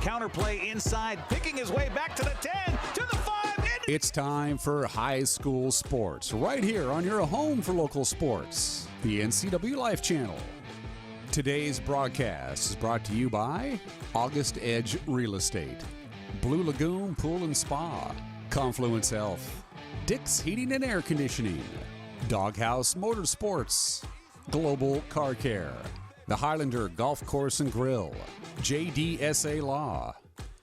counterplay inside, picking his way back to the 10, to the 5. It's time for high school sports, right here on your home for local sports, the NCWLIFE Channel. Today's broadcast is brought to you by August Edge Real Estate, Blue Lagoon Pool and Spa, Confluence Health, Dick's Heating and Air Conditioning, Doghouse Motorsports, Global Car Care, the Highlander Golf Course and Grill, JDSA Law,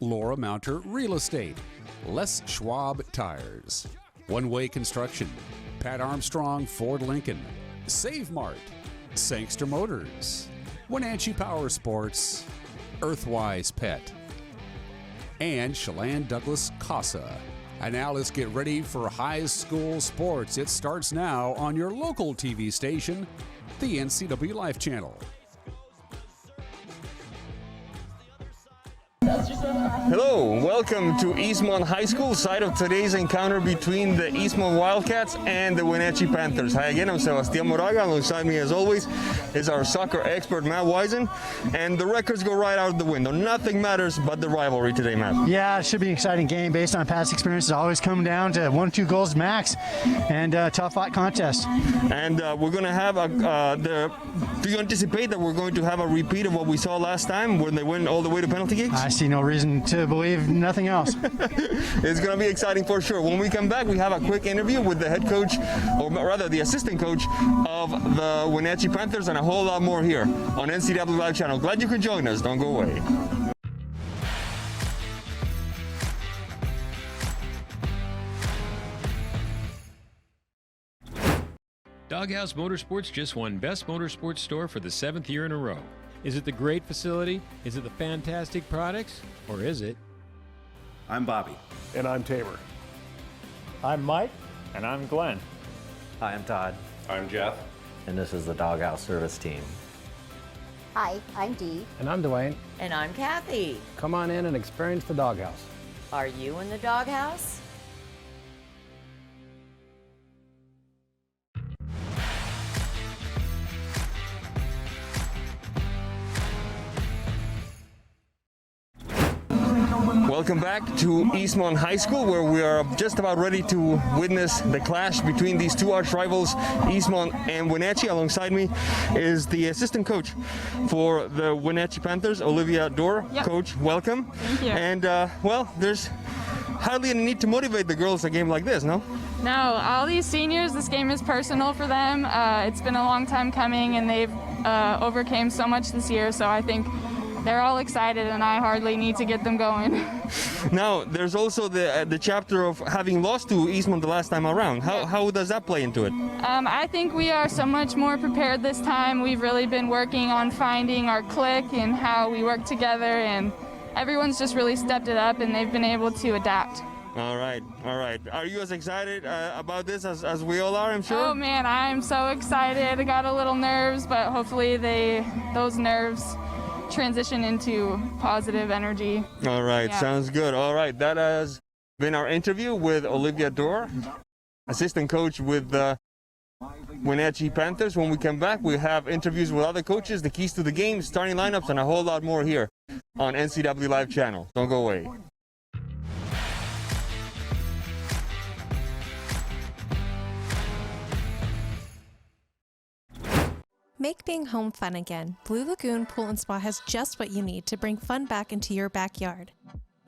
Laura Mounter Real Estate, Les Schwab Tires, One Way Construction, Pat Armstrong Ford Lincoln, Save Mart, Sangster Motors, Wenatchee Power Sports, Earthwise Pet, and Chelan Douglas Casa. And now let's get ready for high school sports. It starts now on your local TV station, the NCWLIFE Channel. Hello, welcome to Eastmont High School, site of today's encounter between the Eastmont Wildcats and the Wenatchee Panthers. Hi again, I'm Sebastian Moraga. Alongside me, as always, is our soccer expert, Matt Wisen. And the records go right out the window. Nothing matters but the rivalry today, Matt. Yeah, it should be an exciting game based on past experiences. Always come down to 1-2 goals max and tough fight contest. And we're going to have do you anticipate that we're going to have a repeat of what we saw last time when they went all the way to penalty kicks? I see no reason to believe nothing else. It's going to be exciting for sure. When we come back, we have a quick interview with the head coach, or rather the assistant coach of the Wenatchee Panthers, and a whole lot more here on NCWLIFE Channel. Glad you could join us. Don't go away. Doghouse Motorsports just won Best Motorsports Store for the 7th year in a row. Is it the great facility? Is it the fantastic products? Or is it? I'm Bobby. And I'm Tabor. I'm Mike. And I'm Glenn. Hi, I'm Todd. I'm Jeff. And this is the Doghouse Service Team. Hi, I'm Dee. And I'm Dwayne. And I'm Kathy. Come on in and experience the Doghouse. Are you in the Doghouse? Welcome back to Eastmont High School, where we are just about ready to witness the clash between these two arch rivals, Eastmont and Wenatchee. Alongside me is the assistant coach for the Wenatchee Panthers, Olivia Dorr. Yep. Coach, welcome. Thank you. And, well, there's hardly any need to motivate the girls a game like this, no? No, all these seniors, this game is personal for them. It's been a long time coming, and they've overcame so much this year, so I think they're all excited, and I hardly need to get them going. Now, there's also the chapter of having lost to Eastmont the last time around. How does that play into it? I think we are so much more prepared this time. We've really been working on finding our click and how we work together, and everyone's just really stepped it up, and they've been able to adapt. All right, all right. Are you as excited about this as we all are, I'm sure? Oh man, I'm so excited. I got a little nerves, but hopefully those nerves transition into positive energy. All right, yeah. Sounds good. All right, that has been our interview with Olivia Dorr, assistant coach with the Wenatchee Panthers. When we come back, we have interviews with other coaches, the keys to the game, starting lineups, and a whole lot more here on NCWLIFE Channel. Don't go away. Make being home fun again. Blue Lagoon Pool and Spa has just what you need to bring fun back into your backyard.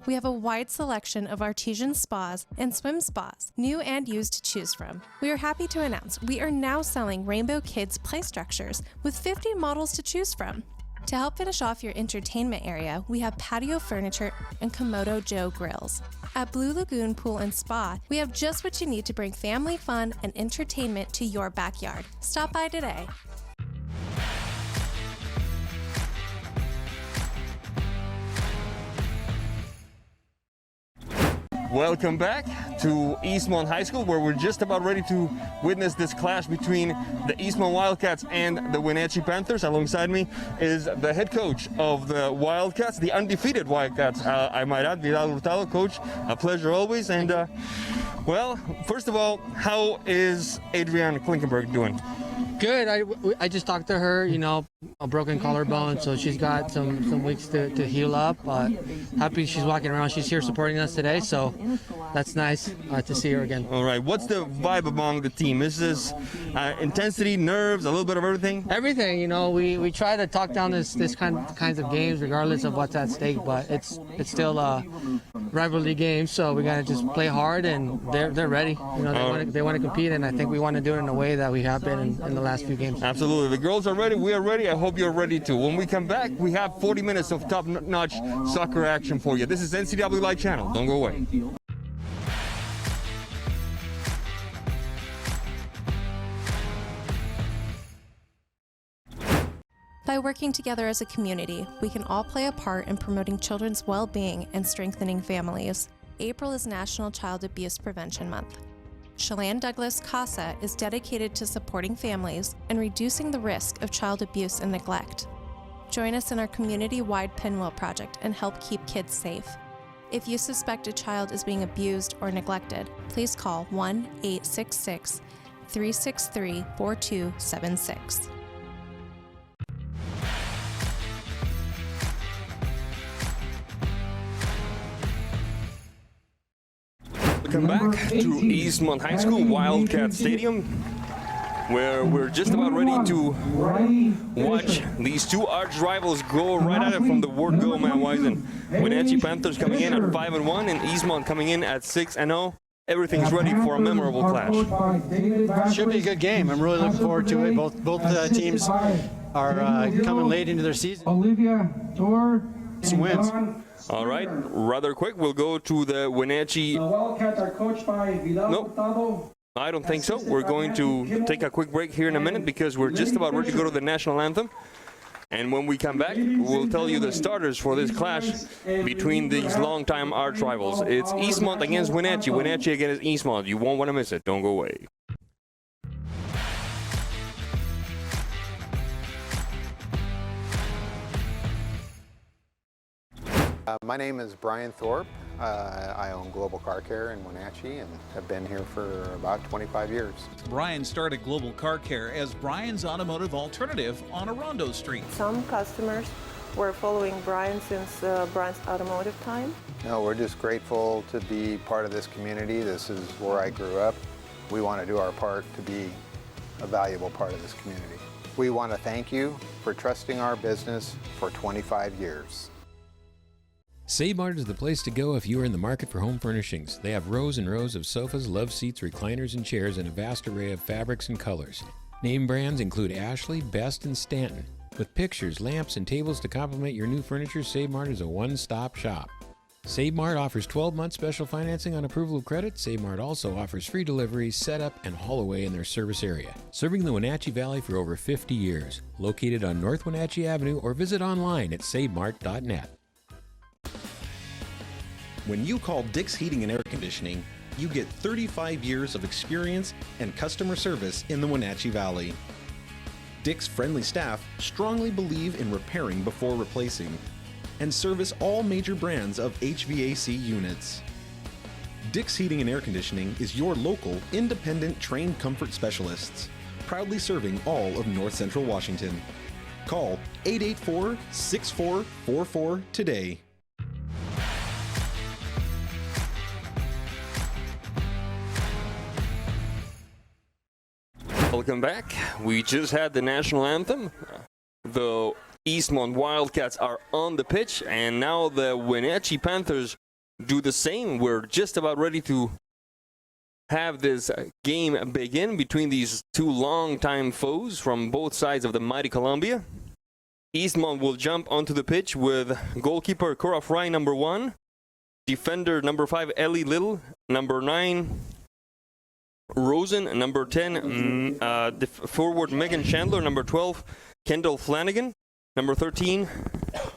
We have a wide selection of artesian spas and swim spas, new and used, to choose from. We are happy to announce we are now selling Rainbow Kids play structures with 50 models to choose from. To help finish off your entertainment area, we have patio furniture and Komodo Joe grills. At Blue Lagoon Pool and Spa, we have just what you need to bring family fun and entertainment to your backyard. Stop by today. Welcome back to Eastmont High School, where we're just about ready to witness this clash between the Eastmont Wildcats and the Wenatchee Panthers. Alongside me is the head coach of the Wildcats, the undefeated Wildcats, I might add, Vidal Hurtado. Coach, a pleasure always. And well, first of all, how is Adrian Klinkenberg doing? Good. I just talked to her, you know, a broken collarbone, so she's got some weeks to heal up. Happy she's walking around. She's here supporting us today, so that's nice to see her again. All right. What's the vibe among the team? Is this intensity, nerves, a little bit of everything? Everything, you know. We try to talk down this kinds of games, regardless of what's at stake. But it's still a rivalry game, so we gotta just play hard, and they're ready. You know, they want to compete, and I think we want to do it in a way that we have been in the last few games. Absolutely. The girls are ready. We are ready. I hope you're ready too. When we come back, we have 40 minutes of top-notch soccer action for you. This is NCWLIFE Channel. Don't go away. By working together as a community, we can all play a part in promoting children's well-being and strengthening families. April is National Child Abuse Prevention Month. Shalane Douglas CASA is dedicated to supporting families and reducing the risk of child abuse and neglect. Join us in our community-wide pinwheel project and help keep kids safe. If you suspect a child is being abused or neglected, please call 1-866-363-4276. Welcome back to Eastmont High School Wildcat Stadium, where we're just about ready to watch these two arch rivals go right at it from the word go, man. Wisen. Wenatchee Panthers coming in at 5-1 and Eastmont coming in at 6-0. Everything's ready for a memorable clash. Should be a good game. I'm really looking forward to it. Both teams are coming late into their season. Some wins. All right, rather quick, we'll go to the Wenatchee. The Wildcats are coached by Vidal Hurtado. I don't think so. We're going to take a quick break here in a minute because we're just about ready to go to the national anthem. And when we come back, we'll tell you the starters for this clash between these longtime arch rivals. It's Eastmont against Wenatchee, Wenatchee against Eastmont. You won't want to miss it. Don't go away. My name is Brian Thorpe. I own Global Car Care in Wenatchee and have been here for about 25 years. Brian started Global Car Care as Brian's automotive alternative on Orondo Street. Some customers were following Brian since Brian's automotive time. No, we're just grateful to be part of this community. This is where I grew up. We want to do our part to be a valuable part of this community. We want to thank you for trusting our business for 25 years. Save Mart is the place to go if you are in the market for home furnishings. They have rows and rows of sofas, love seats, recliners, and chairs in a vast array of fabrics and colors. Name brands include Ashley, Best, and Stanton. With pictures, lamps, and tables to complement your new furniture, Save Mart is a one-stop shop. Save Mart offers 12-month special financing on approval of credit. Save Mart also offers free delivery, setup, and haul away in their service area. Serving the Wenatchee Valley for over 50 years. Located on North Wenatchee Avenue or visit online at savemart.net. When you call Dick's Heating and Air Conditioning, you get 35 years of experience and customer service in the Wenatchee Valley. Dick's friendly staff strongly believe in repairing before replacing and service all major brands of HVAC units. Dick's Heating and Air Conditioning is your local, independent, trained comfort specialists, proudly serving all of North Central Washington. Call 884-6444 today. Welcome back. We just had the national anthem. The Eastmont Wildcats are on the pitch, and now the Wenatchee Panthers do the same. We're just about ready to have this game begin between these two longtime foes from both sides of the mighty Columbia. Eastmont will jump onto the pitch with goalkeeper Cora Fry, number 1, defender number 5, Ellie Little, number 9, Rosen, number 10, forward Megan Chandler, number 12, Kendall Flanagan, number 13,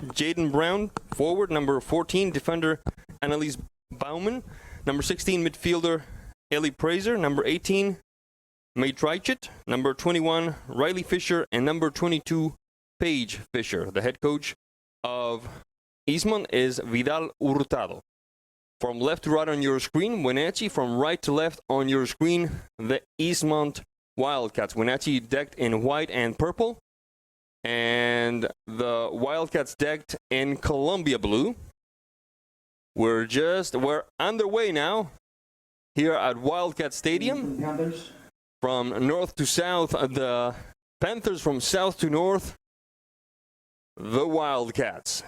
Jaden Brown, forward, number 14, defender Annalise Bauman, number 16, midfielder Ellie Prazer, number 18, May Treichett, number 21, Riley Fisher, and number 22, Paige Fisher. The head coach of Eastmont is Vidal Hurtado. From left to right on your screen, Wenatchee. From right to left on your screen, the Eastmont Wildcats. Wenatchee decked in white and purple, and the Wildcats decked in Columbia blue. We're underway now here at Wildcat Stadium. From north to south, the Panthers; from south to north, the Wildcats.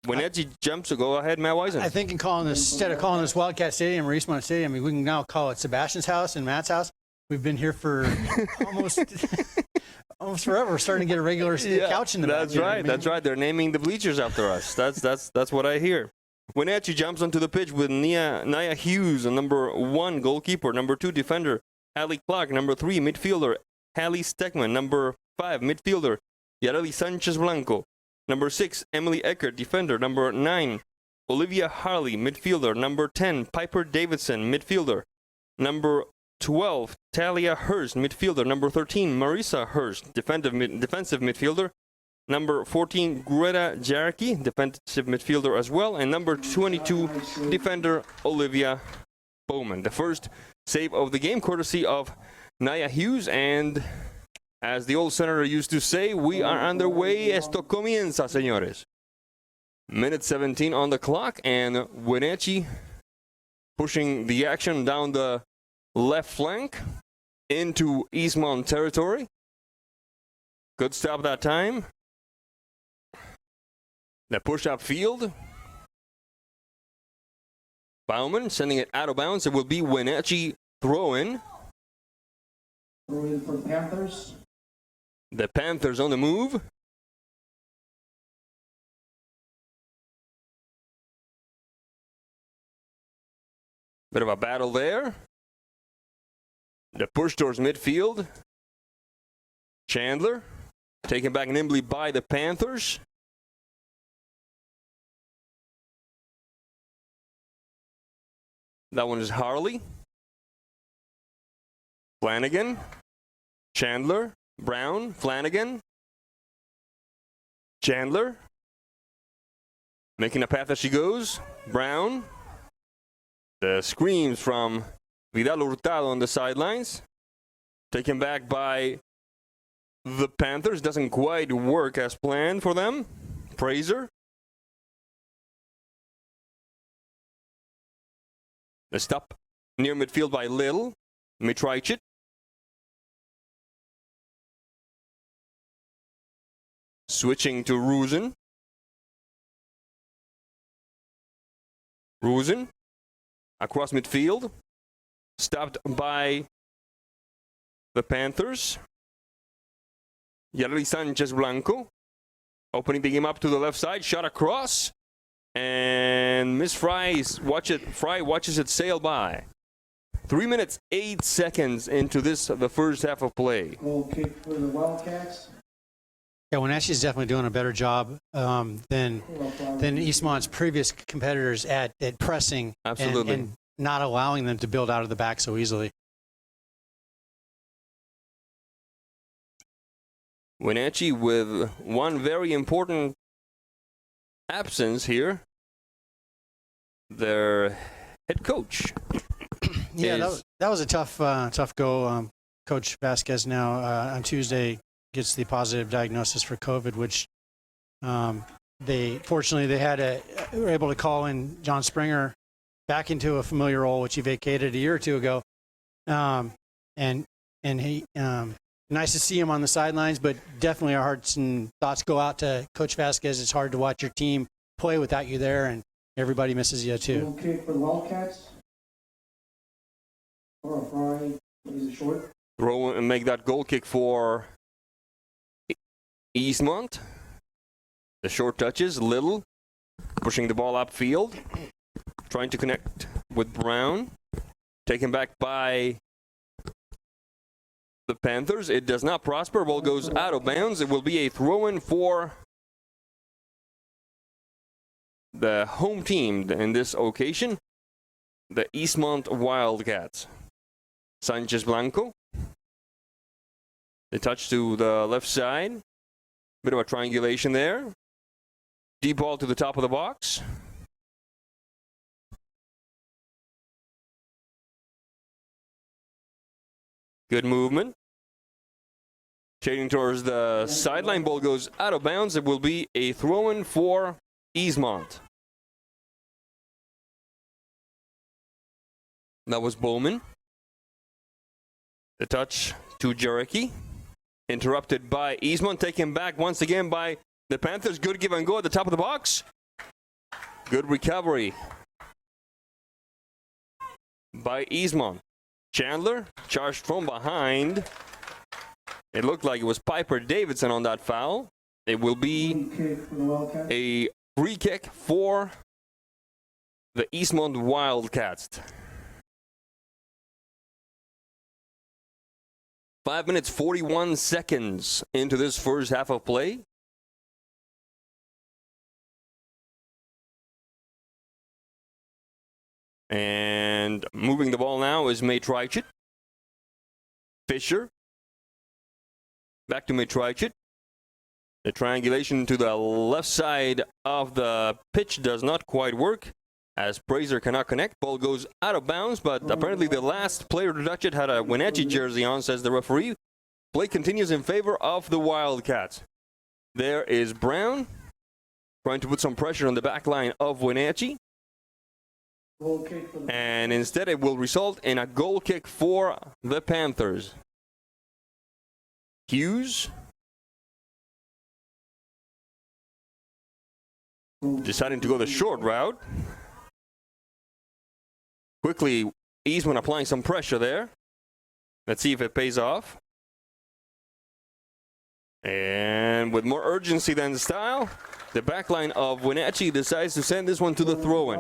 Wenatchee jumps, so go ahead, Matt Wisen. I think instead of calling this Wildcat Stadium or Eastmont Stadium, we can now call it Sebastian's house and Matt's house. We've been here for almost forever. We're starting to get a regular couch in the back. That's right. That's right. They're naming the bleachers after us. That's what I hear. Wenatchee jumps onto the pitch with Nia Hughes, number 1 goalkeeper, number 2 defender Hallie Clark, number 3 midfielder Hallie Steckman, number 5 midfielder Yareli Sanchez Blanco, number 6 Emily Eckert, defender, number 9 Olivia Harley, midfielder, number 10 Piper Davidson, midfielder, number 12 Talia Hurst, midfielder, number 13 Marisa Hurst, defensive midfielder, number 14 Greta Jaraki, defensive midfielder as well, and number 22 defender Olivia Bowman. The first save of the game, courtesy of Nia Hughes, and as the old senator used to say, we are underway. Esto comienza, señores. Minute 17 on the clock, and Wenatchee pushing the action down the left flank into Eastmont territory. Good stop that time. The push upfield. Bauman sending it out of bounds. It will be Wenatchee throw-in. Throw-in for the Panthers. The Panthers on the move. Bit of a battle there. The push towards midfield. Chandler taken back nimbly by the Panthers. That one is Harley. Flanagan. Chandler. Brown. Flanagan. Chandler. Making a path as she goes. Brown. The screams from Vidal Hurtado on the sidelines. Taken back by the Panthers. Doesn't quite work as planned for them. Fraser. The stop near midfield by Little. Mitraichit. Switching to Rusin. Rusin. Across midfield. Stopped by the Panthers. Yareli Sanchez Blanco. Opening the game up to the left side. Shot across. And Miss Fry watches it sail by. 3 minutes, 8 seconds into the first half of play. Goal kick for the Wildcats. Yeah, Wenatchee's definitely doing a better job than Eastmont's previous competitors at pressing. Absolutely. And not allowing them to build out of the back so easily. Wenatchee with one very important absence here. Their head coach. Yeah, that was a tough go. Coach Vasquez now on Tuesday gets the positive diagnosis for COVID, which they were able to call in John Springer back into a familiar role, which he vacated a year or two ago. And he nice to see him on the sidelines, but definitely our hearts and thoughts go out to Coach Vasquez. It's hard to watch your team play without you there, and everybody misses you too. Goal kick for the Wildcats. Or a Fry. Is it short? Throw and make that goal kick for Eastmont. The short touches. Little pushing the ball upfield. Trying to connect with Brown. Taken back by the Panthers. It does not prosper. Ball goes out of bounds. It will be a throw-in for the home team in this occasion, the Eastmont Wildcats. Sanchez Blanco. The touch to the left side. Bit of a triangulation there. Deep ball to the top of the box. Good movement. Shading towards the sideline. Ball goes out of bounds. It will be a throw-in for Eastmont. That was Bowman. The touch to Jericho. Interrupted by Eastmont. Taken back once again by the Panthers. Good give and go at the top of the box. Good recovery by Eastmont. Chandler charged from behind. It looked like it was Piper Davidson on that foul. It will be a free kick for the Eastmont Wildcats. 5 minutes, 41 seconds into this first half of play. And moving the ball now is Matrichet. Fisher. Back to Matrichet. The triangulation to the left side of the pitch does not quite work, as Fraser cannot connect. Ball goes out of bounds, but apparently the last player to touch it had a Wenatchee jersey on, says the referee. Play continues in favor of the Wildcats. There is Brown trying to put some pressure on the back line of Wenatchee. And instead it will result in a goal kick for the Panthers. Hughes deciding to go the short route. Quickly, Eastman applying some pressure there. Let's see if it pays off. And with more urgency than style, the backline of Wenatchee decides to send this one to the throw-in.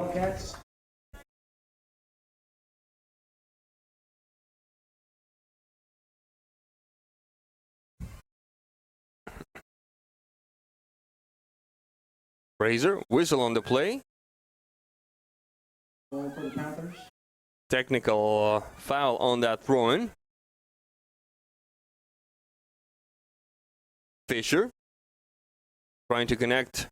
Fraser, whistle on the play. Technical foul on that throw-in. Fisher trying to connect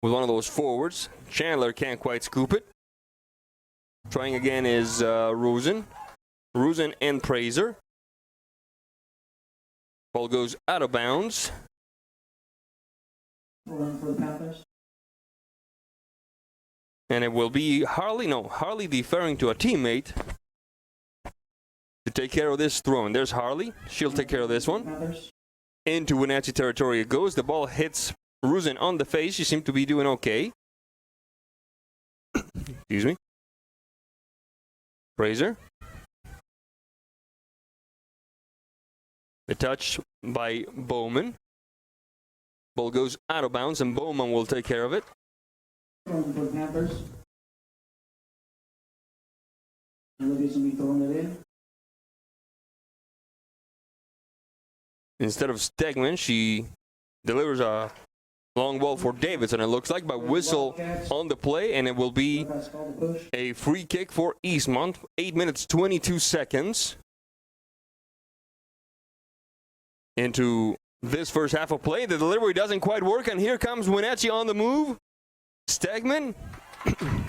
with one of those forwards. Chandler can't quite scoop it. Trying again is Rosen. Rosen and Fraser. Ball goes out of bounds. For the Panthers. And it will be Harley deferring to a teammate to take care of this throw-in. There's Harley. She'll take care of this one. Into Wenatchee territory it goes. The ball hits Rosen on the face. She seemed to be doing okay. Excuse me. Fraser. The touch by Bowman. Ball goes out of bounds and Bowman will take care of it. For the Panthers. Throwing it in. Instead of Stegman, she delivers a long ball for Davidson, it looks like, by whistle on the play, and it will be a free kick for Eastmont. 8 minutes, 22 seconds into this first half of play. The delivery doesn't quite work, and here comes Wenatchee on the move. Stegman,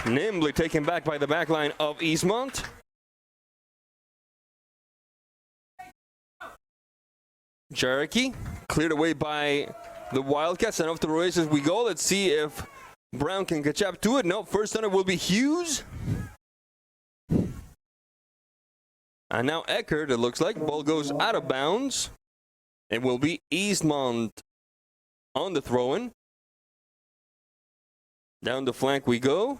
nimbly taken back by the back line of Eastmont. Cherokee cleared away by the Wildcats, and off to the races we go. Let's see if Brown can catch up to it. No, first on it will be Hughes. And now Eckert, it looks like. Ball goes out of bounds. It will be Eastmont on the throw-in. Down the flank we go.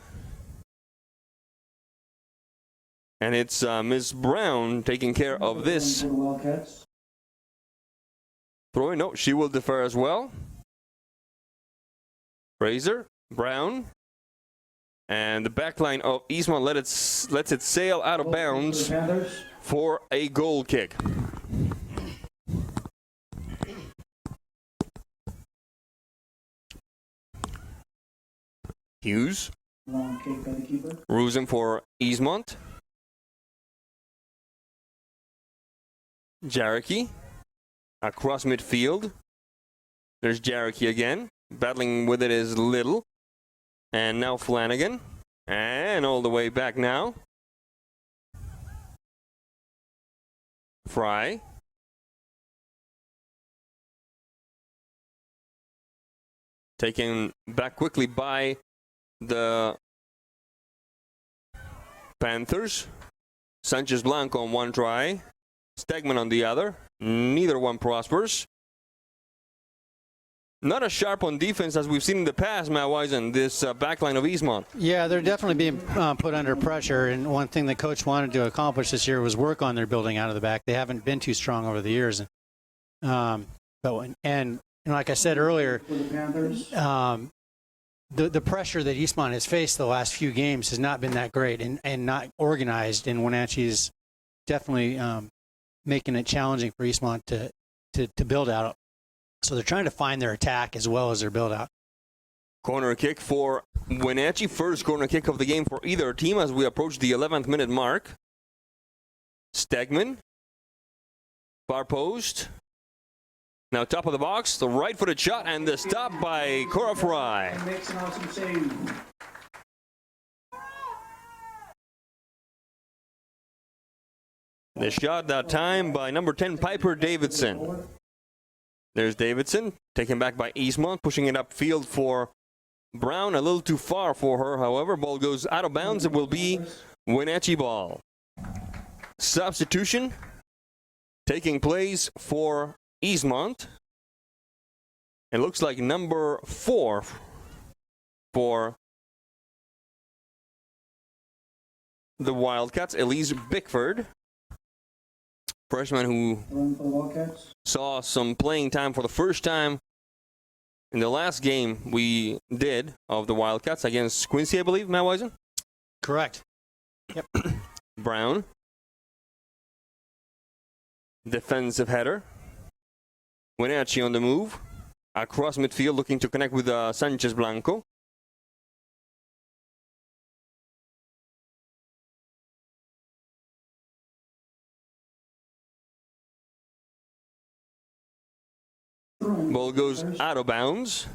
And it's Miss Brown taking care of this throw-in. No, she will defer as well. Fraser, Brown, and the back line of Eastmont lets it sail out of bounds for a goal kick. Hughes. Long kick by the keeper. Rosen for Eastmont. Jericho across midfield. There's Jericho again. Battling with it is Little. And now Flanagan. And all the way back now. Fry. Taken back quickly by the Panthers. Sanchez Blanco on one try. Stegman on the other. Neither one prospers. Not as sharp on defense as we've seen in the past, Matt Wisen, this backline of Eastmont. Yeah, they're definitely being put under pressure, and one thing the coach wanted to accomplish this year was work on their building out of the back. They haven't been too strong over the years. And like I said earlier, the pressure that Eastmont has faced the last few games has not been that great and not organized, and Wenatchee is definitely making it challenging for Eastmont to build out. So they're trying to find their attack as well as their build out. Corner kick for Wenatchee. First corner kick of the game for either team as we approach the 11th minute mark. Stegman. Far post. Now top of the box, the right-footed shot, and the stop by Cora Fry. Makes an awesome save. The shot that time by number 10, Piper Davidson. There's Davidson, taken back by Eastmont, pushing it upfield for Brown. A little too far for her, however. Ball goes out of bounds. It will be Wenatchee ball. Substitution taking place for Eastmont. It looks like number 4 for the Wildcats, Elise Bickford. Freshman who saw some playing time for the first time in the last game we did of the Wildcats against Quincy, I believe, Matt Wisen? Correct. Yep. Brown. Defensive header. Wenatchee on the move. Across midfield looking to connect with Sanchez Blanco. Ball goes out of bounds.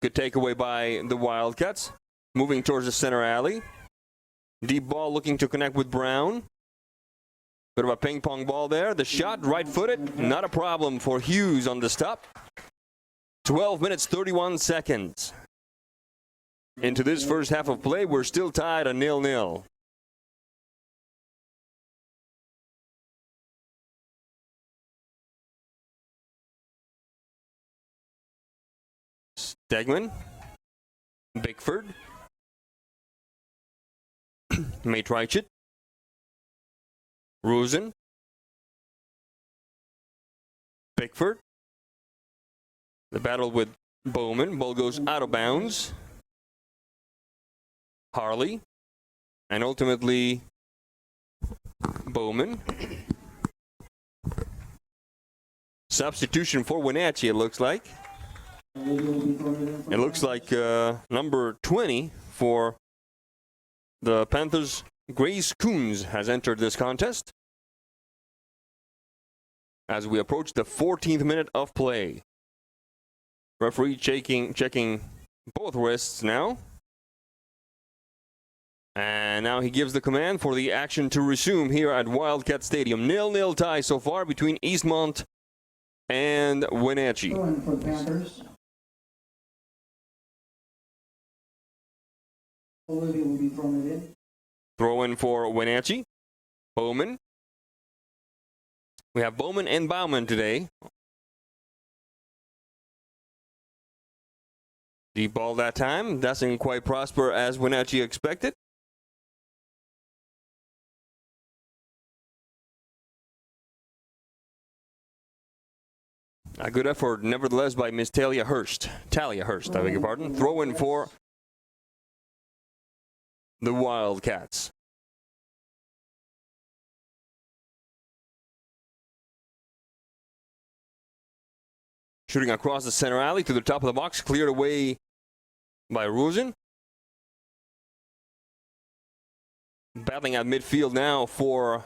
Good takeaway by the Wildcats. Moving towards the center alley. Deep ball looking to connect with Brown. Bit of a ping pong ball there. The shot, right-footed. Not a problem for Hughes on the stop. 12 minutes, 31 seconds. Into this first half of play, we're still tied at 0-0. Stegman. Bickford. Matrichet. Rosen. Bickford. The battle with Bowman. Ball goes out of bounds. Harley. And ultimately Bowman. Substitution for Wenatchee, it looks like. It looks like number 20 for the Panthers, Grace Coons, has entered this contest as we approach the 14th minute of play. Referee checking both wrists now. And now he gives the command for the action to resume here at Wildcat Stadium. 0-0 tie so far between Eastmont and Wenatchee. For the Panthers. Olivia will be throwing it in. Throw in for Wenatchee. Bowman. We have Bowman and Bauman today. Deep ball that time. Doesn't quite prosper as Wenatchee expected. A good effort, nevertheless, by Miss Talia Hurst. Talia Hurst, I beg your pardon. Throw in for the Wildcats. Shooting across the center alley to the top of the box, cleared away by Rosen. Battling at midfield now for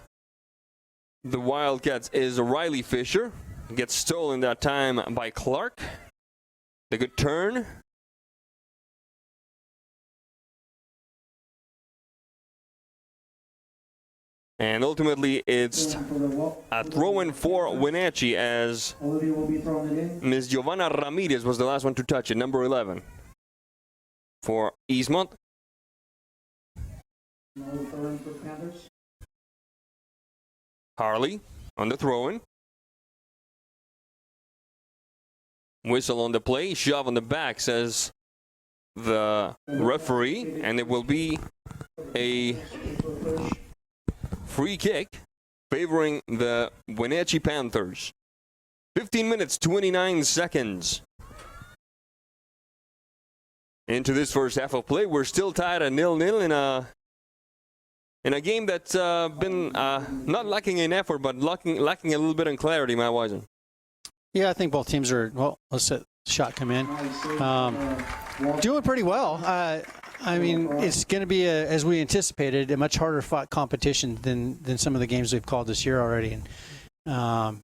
the Wildcats is Riley Fisher. Gets stolen that time by Clark. The good turn. And ultimately, it's a throw-in for Wenatchee as Ms. Giovanna Ramirez was the last one to touch it, number 11. For Eastmont. Harley on the throw-in. Whistle on the play, shove on the back, says the referee, and it will be a free kick favoring the Wenatchee Panthers. 15 minutes, 29 seconds into this first half of play. We're still tied at 0-0 in a game that's been not lacking in effort, but lacking a little bit in clarity, Matt Wisen. Yeah, I think both teams are, well, let's let the shot come in. Doing pretty well. I mean, it's going to be, as we anticipated, a much harder fought competition than some of the games we've called this year already. And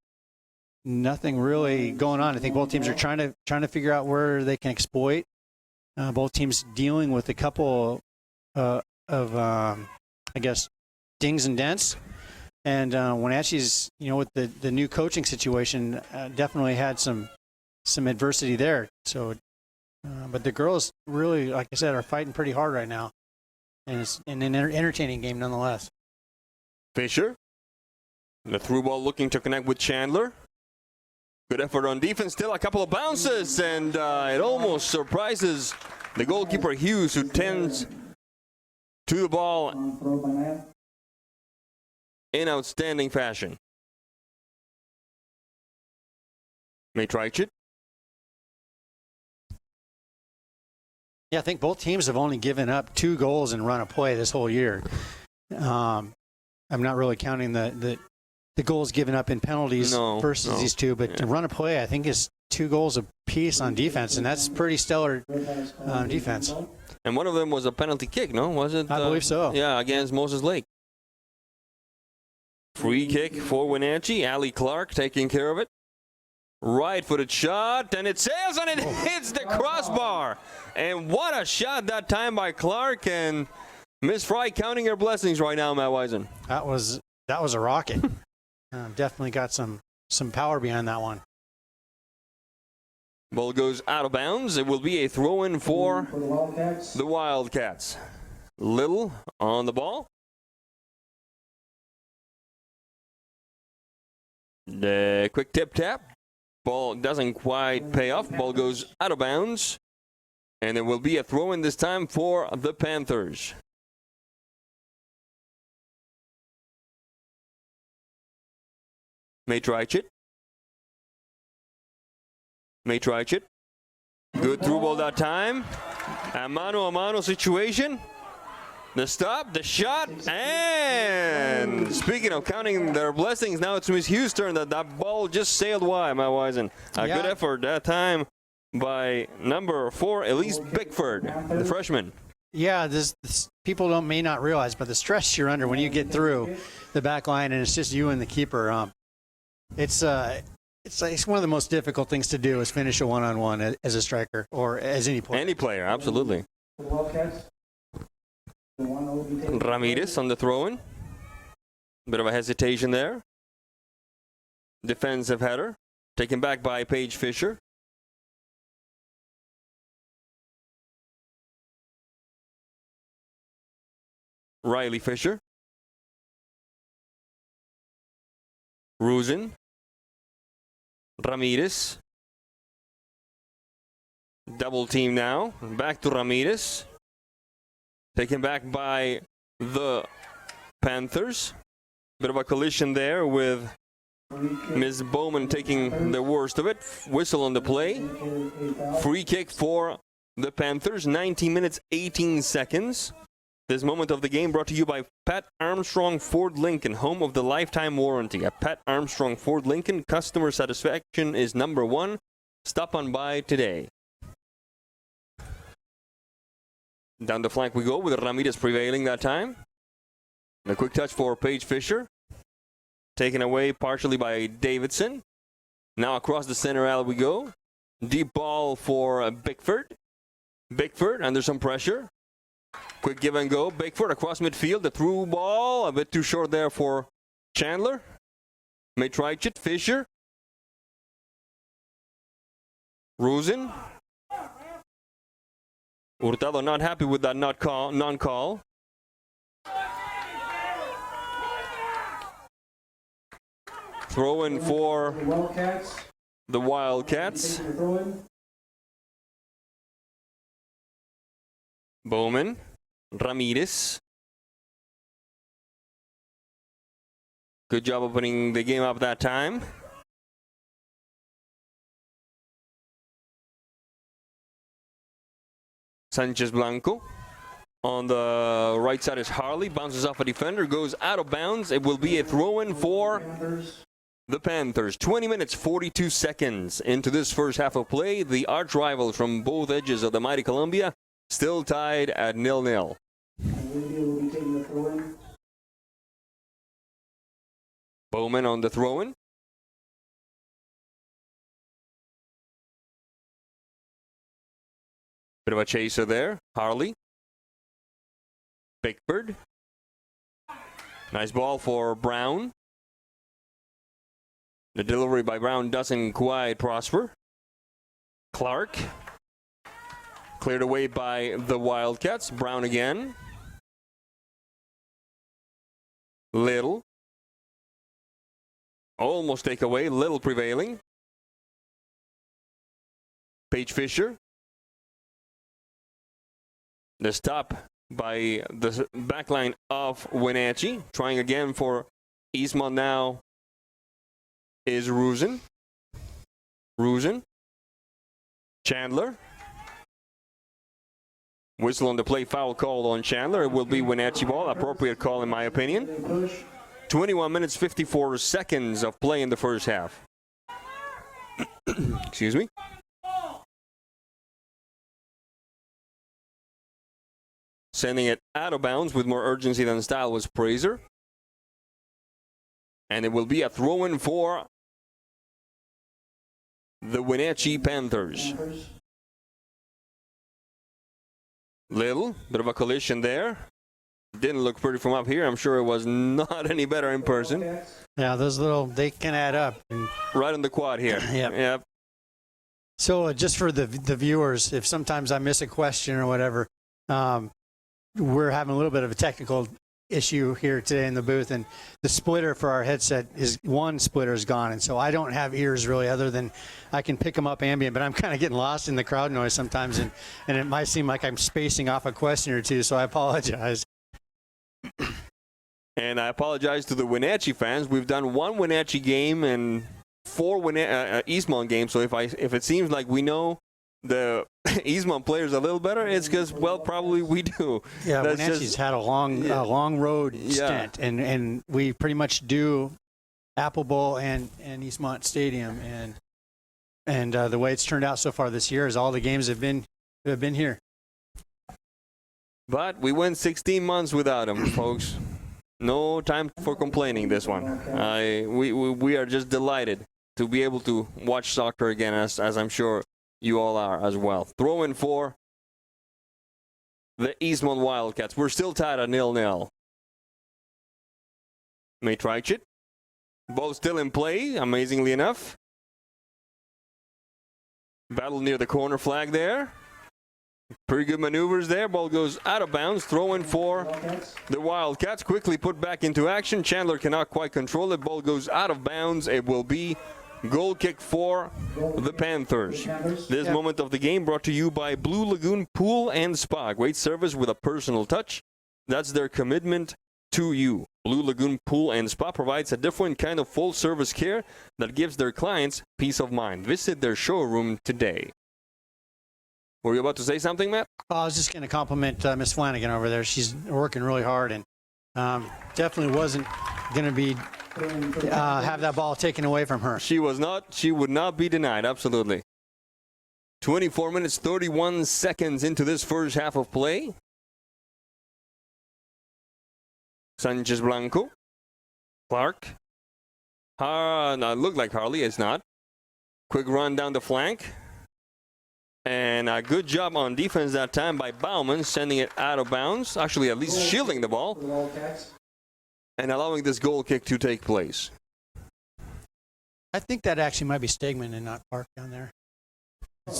nothing really going on. I think both teams are trying to figure out where they can exploit. Both teams dealing with a couple of I guess, dings and dents. And Wenatchee's, with the new coaching situation, definitely had some adversity there. So, but the girls really, like I said, are fighting pretty hard right now, and it's an entertaining game nonetheless. Fisher, the through ball looking to connect with Chandler. Good effort on defense. Still a couple of bounces, and it almost surprises the goalkeeper Hughes, who tends to the ball in outstanding fashion. Matraichit. Yeah, I think both teams have only given up 2 goals and run a play this whole year. I'm not really counting the goals given up in penalties versus these two, but to run a play, I think is 2 goals apiece on defense, and that's pretty stellar defense. And one of them was a penalty kick, no? Was it? I believe so. Yeah, against Moses Lake. Free kick for Wenatchee. Allie Clark taking care of it. Right-footed shot, and it sails, and it hits the crossbar. And what a shot that time by Clark, and Miss Fry counting her blessings right now, Matt Wisen. That was a rocket. Definitely got some power behind that one. Ball goes out of bounds. It will be a throw-in for the Wildcats. Little on the ball. The quick tip-tap. Ball doesn't quite pay off. Ball goes out of bounds. And there will be a throw-in this time for the Panthers. Matraichit. Good through ball that time. A mano situation. The stop, the shot, and speaking of counting their blessings, now it's Miss Hughes' turn. That ball just sailed wide, Matt Wisen. Good effort that time by number 4, Elise Bickford, the freshman. Yeah, this people may not realize, but the stress you're under when you get through the back line and it's just you and the keeper, it's one of the most difficult things to do is finish a one-on-one as a striker or as any player. Any player, absolutely. Ramirez on the throw-in. Bit of a hesitation there. Defensive header. Taken back by Paige Fisher. Riley Fisher. Rusin. Ramirez. Double team now. Back to Ramirez. Taken back by the Panthers. Bit of a collision there with Ms. Bowman taking the worst of it. Whistle on the play. Free kick for the Panthers. 19 minutes, 18 seconds. This moment of the game brought to you by Pat Armstrong Ford Lincoln, home of the lifetime warranty. At Pat Armstrong Ford Lincoln, customer satisfaction is number 1. Stop on by today. Down the flank we go with Ramirez prevailing that time. And a quick touch for Paige Fisher. Taken away partially by Davidson. Now across the center alley we go. Deep ball for Bickford. Bickford under some pressure. Quick give and go. Bickford across midfield. The through ball. A bit too short there for Chandler. May try it. Fisher. Rosen. Hurtado not happy with that non-call. Throw in for the Wildcats. Bowman. Ramirez. Good job opening the game up that time. Sanchez Blanco. On the right side is Harley. Bounces off a defender. Goes out of bounds. It will be a throw-in for the Panthers. 20 minutes, 42 seconds into this first half of play. The arch rivals from both edges of the mighty Columbia still tied at 0-0. Bowman on the throw-in. Bit of a chaser there. Harley. Bickford. Nice ball for Brown. The delivery by Brown doesn't quite prosper. Clark. Cleared away by the Wildcats. Brown again. Little. Almost take away. Little prevailing. Paige Fisher. The stop by the backline of Wenatchee. Trying again for Eastmont now is Rosen. Chandler. Whistle on the play, foul called on Chandler. It will be Wenatchee ball. Appropriate call in my opinion. 21 minutes, 54 seconds of play in the first half. Excuse me. Sending it out of bounds with more urgency than style was Fraser. And it will be a throw-in for the Wenatchee Panthers. Little, bit of a collision there. Didn't look pretty from up here. I'm sure it was not any better in person. Yeah, those little, they can add up. Right on the quad here. Yep. So just for the viewers, if sometimes I miss a question or whatever, we're having a little bit of a technical issue here today in the booth, and the splitter for our headset is one splitter is gone, and so I don't have ears really other than I can pick them up ambient, but I'm kind of getting lost in the crowd noise sometimes, and it might seem like I'm spacing off a question or two, so I apologize. And I apologize to the Wenatchee fans. We've done one Wenatchee game and 4 Eastmont games, so if it seems like we know the Eastmont players a little better, it's because, well, probably we do. Yeah, Wenatchee's had a long road stint, and we pretty much do Apple Bowl and Eastmont Stadium, and the way it's turned out so far this year is all the games have been here. But we went 16 months without them, folks. No time for complaining this one. We are just delighted to be able to watch soccer again, as I'm sure you all are as well. Throw in for the Eastmont Wildcats. We're still tied at 0-0. May try it. Ball still in play, amazingly enough. Battle near the corner flag there. Pretty good maneuvers there. Ball goes out of bounds. Throw in for the Wildcats. Quickly put back into action. Chandler cannot quite control it. Ball goes out of bounds. It will be goal kick for the Panthers. This moment of the game brought to you by Blue Lagoon Pool and Spa. Great service with a personal touch. That's their commitment to you. Blue Lagoon Pool and Spa provides a different kind of full-service care that gives their clients peace of mind. Visit their showroom today. Were you about to say something, Matt? I was just going to compliment Miss Flanagan over there. She's working really hard, and definitely wasn't going to be have that ball taken away from her. She was not. She would not be denied. Absolutely. 24 minutes, 31 seconds into this first half of play. Sanchez Blanco. Clark. No, it looked like Harley. It's not. Quick run down the flank. And a good job on defense that time by Bauman, sending it out of bounds. Actually, at least shielding the ball. And allowing this goal kick to take place. I think that actually might be Stegman and not Park down there.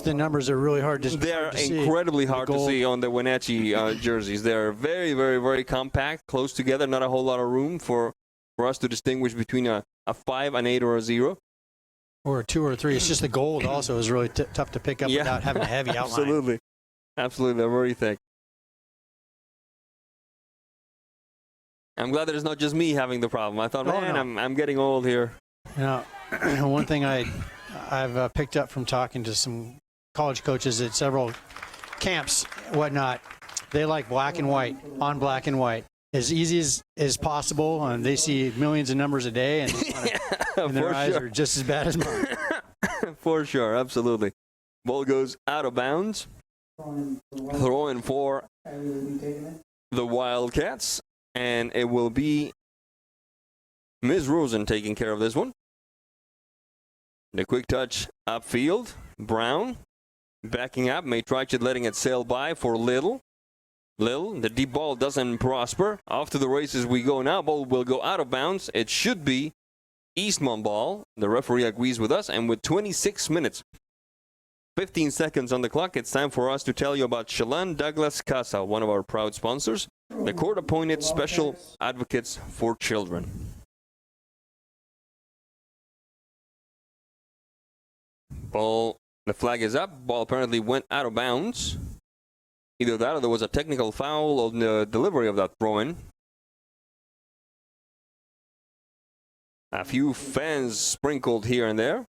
The numbers are really hard to see. They're incredibly hard to see on the Wenatchee jerseys. They're very, very, very compact, close together. Not a whole lot of room for us to distinguish between a 5, an 8, or a 0. Or a 2 or a 3. It's just the gold also is really tough to pick up without having a heavy outline. Absolutely. Absolutely. They're very thick. I'm glad that it's not just me having the problem. I thought, I'm getting old here. You know, one thing I've picked up from talking to some college coaches at several camps, whatnot, they like black and white, on black and white, as easy as possible, and they see millions of numbers a day, and, and their eyes are just as bad as mine. For sure, absolutely. Ball goes out of bounds. Throw in for the Wildcats, and it will be Ms. Rosen taking care of this one. The quick touch upfield. Brown backing up. Matrachid letting it sail by for Little. The deep ball doesn't prosper. Off to the races we go now. Ball will go out of bounds. It should be Eastmont ball. The referee agrees with us. And with 26 minutes, 15 seconds on the clock, it's time for us to tell you about Chelan Douglas Casa, one of our proud sponsors, the court-appointed special advocates for children. Ball, the flag is up. Ball apparently went out of bounds. Either that or there was a technical foul on the delivery of that throw-in. A few fans sprinkled here and there.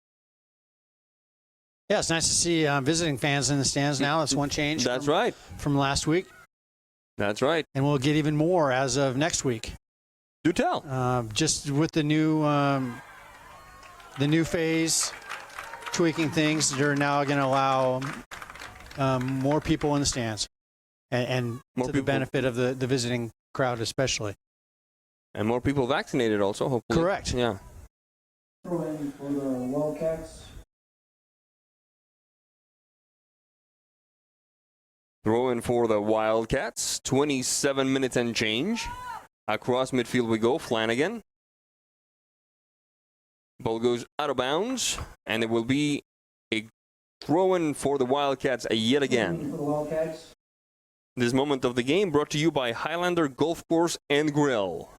Yeah, it's nice to see visiting fans in the stands now. That's one change. That's right. From last week. That's right. And we'll get even more as of next week. Do tell. Just with the new phase, tweaking things, they're now going to allow more people in the stands, and more to the benefit of the visiting crowd especially. And more people vaccinated also, hopefully. Correct. Yeah. Throw in for the Wildcats. Throw in for the Wildcats. 27 minutes and change. Across midfield we go. Flanagan. Ball goes out of bounds, and it will be a throw-in for the Wildcats yet again. This moment of the game brought to you by Highlander Golf Course and Grill.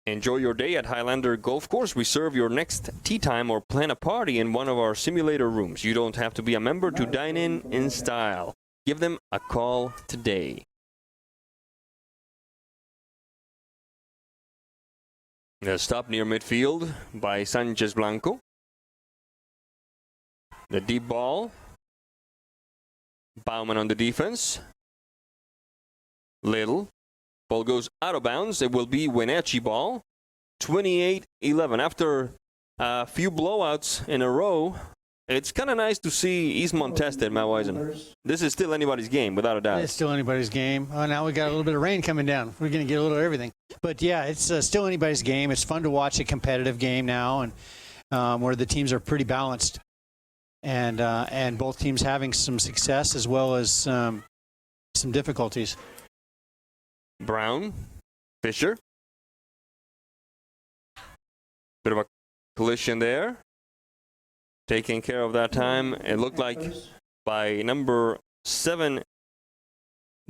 Enjoy your day at Highlander Golf Course. Reserve your next tea time or plan a party in one of our simulator rooms. You don't have to be a member to dine in style. Give them a call today. The stop near midfield by Sanchez Blanco. The deep ball. Bauman on the defense. Little. Ball goes out of bounds. It will be Wenatchee ball. 28-11. After a few blowouts in a row, it's kind of nice to see Eastmont tested, Matt Wisen. This is still anybody's game, without a doubt. It's still anybody's game. Now we got a little bit of rain coming down. We're going to get a little of everything. But yeah, it's still anybody's game. It's fun to watch a competitive game now, and where the teams are pretty balanced, and both teams having some success as well as some difficulties. Brown, Fisher. Bit of a collision there. Taking care of that time. It looked like by number 7,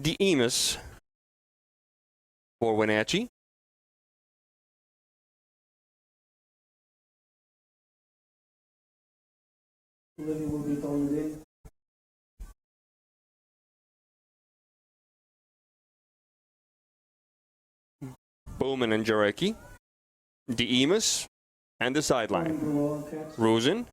Deemus for Wenatchee. Livy will be throwing it in. Bowman and Jarecki. Deemus and the sideline. Rosen.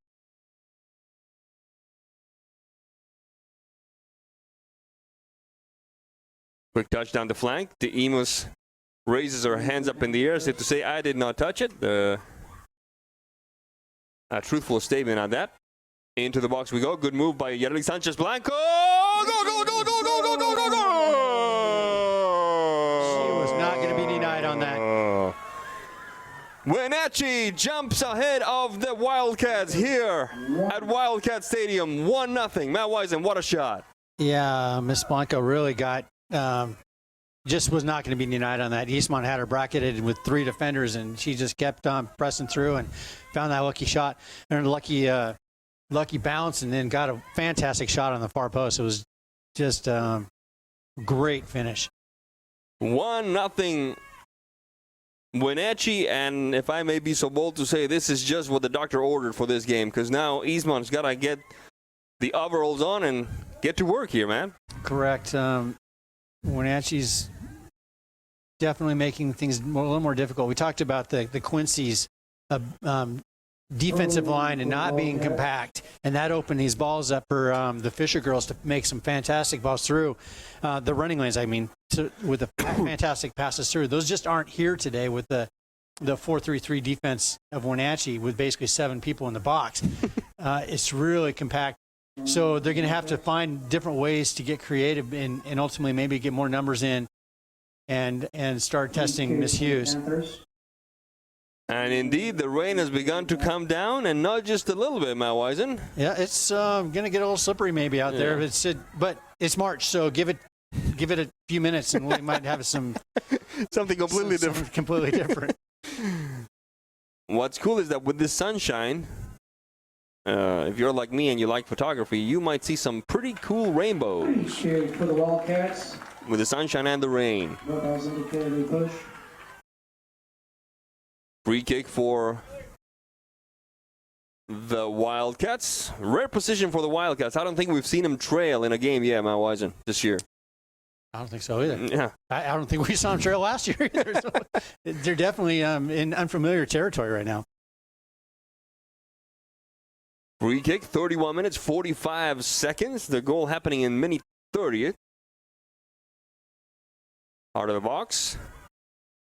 Quick touch down the flank. Deemus raises her hands up in the air as if to say, I did not touch it. A truthful statement on that. Into the box we go. Good move by Yerli Sanchez Blanco. Go, go, go, go, go, go, go, go, go! She was not going to be denied on that. Wenatchee jumps ahead of the Wildcats here at Wildcat Stadium, 1-0. Matt Wisen, what a shot. Yeah, Miss Blanco really got, just was not going to be denied on that. Eastmont had her bracketed with 3 defenders, and she just kept on pressing through and found that lucky shot and lucky bounce, and then got a fantastic shot on the far post. It was just great finish. 1-0 Wenatchee, and if I may be so bold to say, this is just what the doctor ordered for this game, because now Eastmont's got to get the overalls on and get to work here, man. Correct. Wenatchee's definitely making things a little more difficult. We talked about the Quincy's defensive line and not being compact, and that opened these balls up for the Fisher girls to make some fantastic balls through the running lanes. I mean, with the fantastic passes through. Those just aren't here today with the 4-3-3 defense of Wenatchee with basically 7 people in the box. It's really compact. So they're going to have to find different ways to get creative and ultimately maybe get more numbers in and start testing Miss Hughes. And indeed, the rain has begun to come down, and not just a little bit, Matt Wisen. Yeah, it's going to get a little slippery maybe out there. But it's March, so give it a few minutes, and we might have something completely different. Completely different. What's cool is that with this sunshine, if you're like me and you like photography, you might see some pretty cool rainbows. For the Wildcats. With the sunshine and the rain. Free kick for the Wildcats. Rare position for the Wildcats. I don't think we've seen them trail in a game yet, Matt Wisen, this year. I don't think so either. Yeah. I don't think we saw them trail last year either. So they're definitely in unfamiliar territory right now. Free kick, 31 minutes, 45 seconds. The goal happening in minute 30th. Out of the box.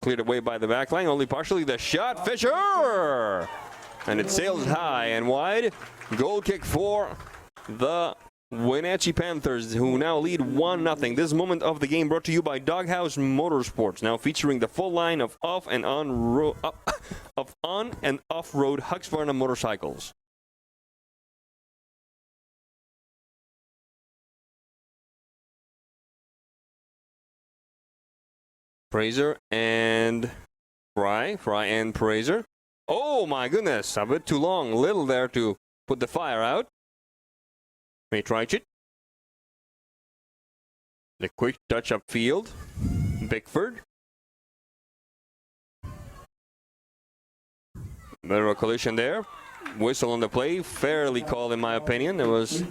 Cleared away by the back line, only partially. The shot, Fisher! And it sails high and wide. Goal kick for the Wenatchee Panthers, who now lead 1-0. This moment of the game brought to you by Doghouse Motorsports, now featuring the full line of on and off-road Husqvarna motorcycles. Fraser and Fry and Fraser. Oh my goodness, a bit too long, little there to put the fire out. May try it. The quick touch up field. Bickford. Bit of a collision there. Whistle on the play, fairly called in my opinion. There was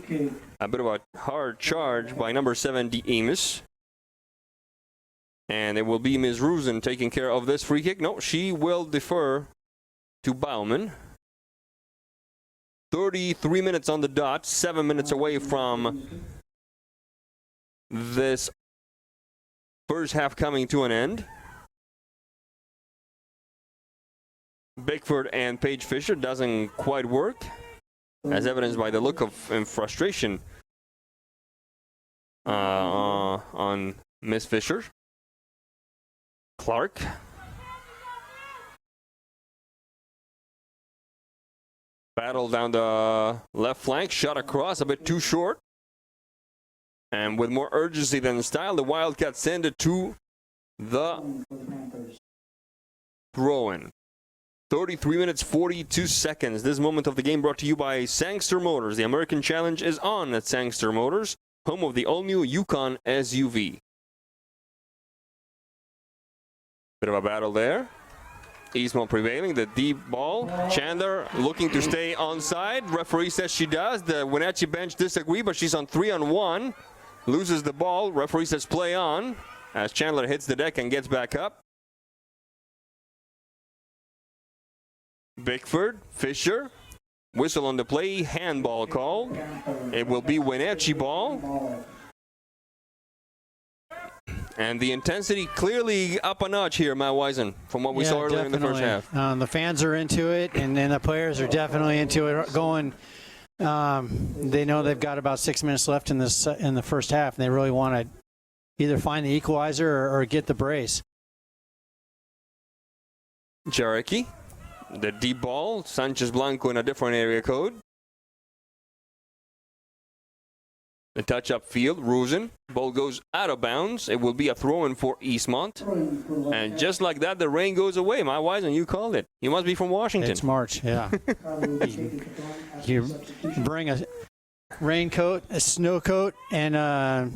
a bit of a hard charge by number 7, Amos. And it will be Ms. Rusen taking care of this free kick. No, she will defer to Bauman. 33 minutes on the dot, 7 minutes away from this first half coming to an end. Bickford and Paige Fisher doesn't quite work, as evidenced by the look of frustration on Miss Fisher. Clark. Battle down the left flank, shot across, a bit too short. And with more urgency than style, the Wildcats send it to the throw-in. 33 minutes, 42 seconds. This moment of the game brought to you by Sangster Motors. The American Challenge is on at Sangster Motors, home of the all-new Yukon SUV. Bit of a battle there. Eastmont prevailing, the deep ball. Chandler looking to stay onside. Referee says she does. The Wenatchee bench disagree, but she's on 3-on-1. Loses the ball. Referee says play on as Chandler hits the deck and gets back up. Bickford, Fisher. Whistle on the play. Handball call. It will be Wenatchee ball. And the intensity clearly up a notch here, Matt Wisen, from what we saw earlier in the first half. The fans are into it, and then the players are definitely into it. Going, they know they've got about 6 minutes left in the first half, and they really want to either find the equalizer or get the brace. Cherokee The deep ball, Sanchez Blanco in a different area code. The touch up field, Rosen. Ball goes out of bounds. It will be a throw-in for Eastmont. And just like that, the rain goes away. My Wisen, you called it. You must be from Washington. It's March, yeah. You bring a raincoat, a snow coat, and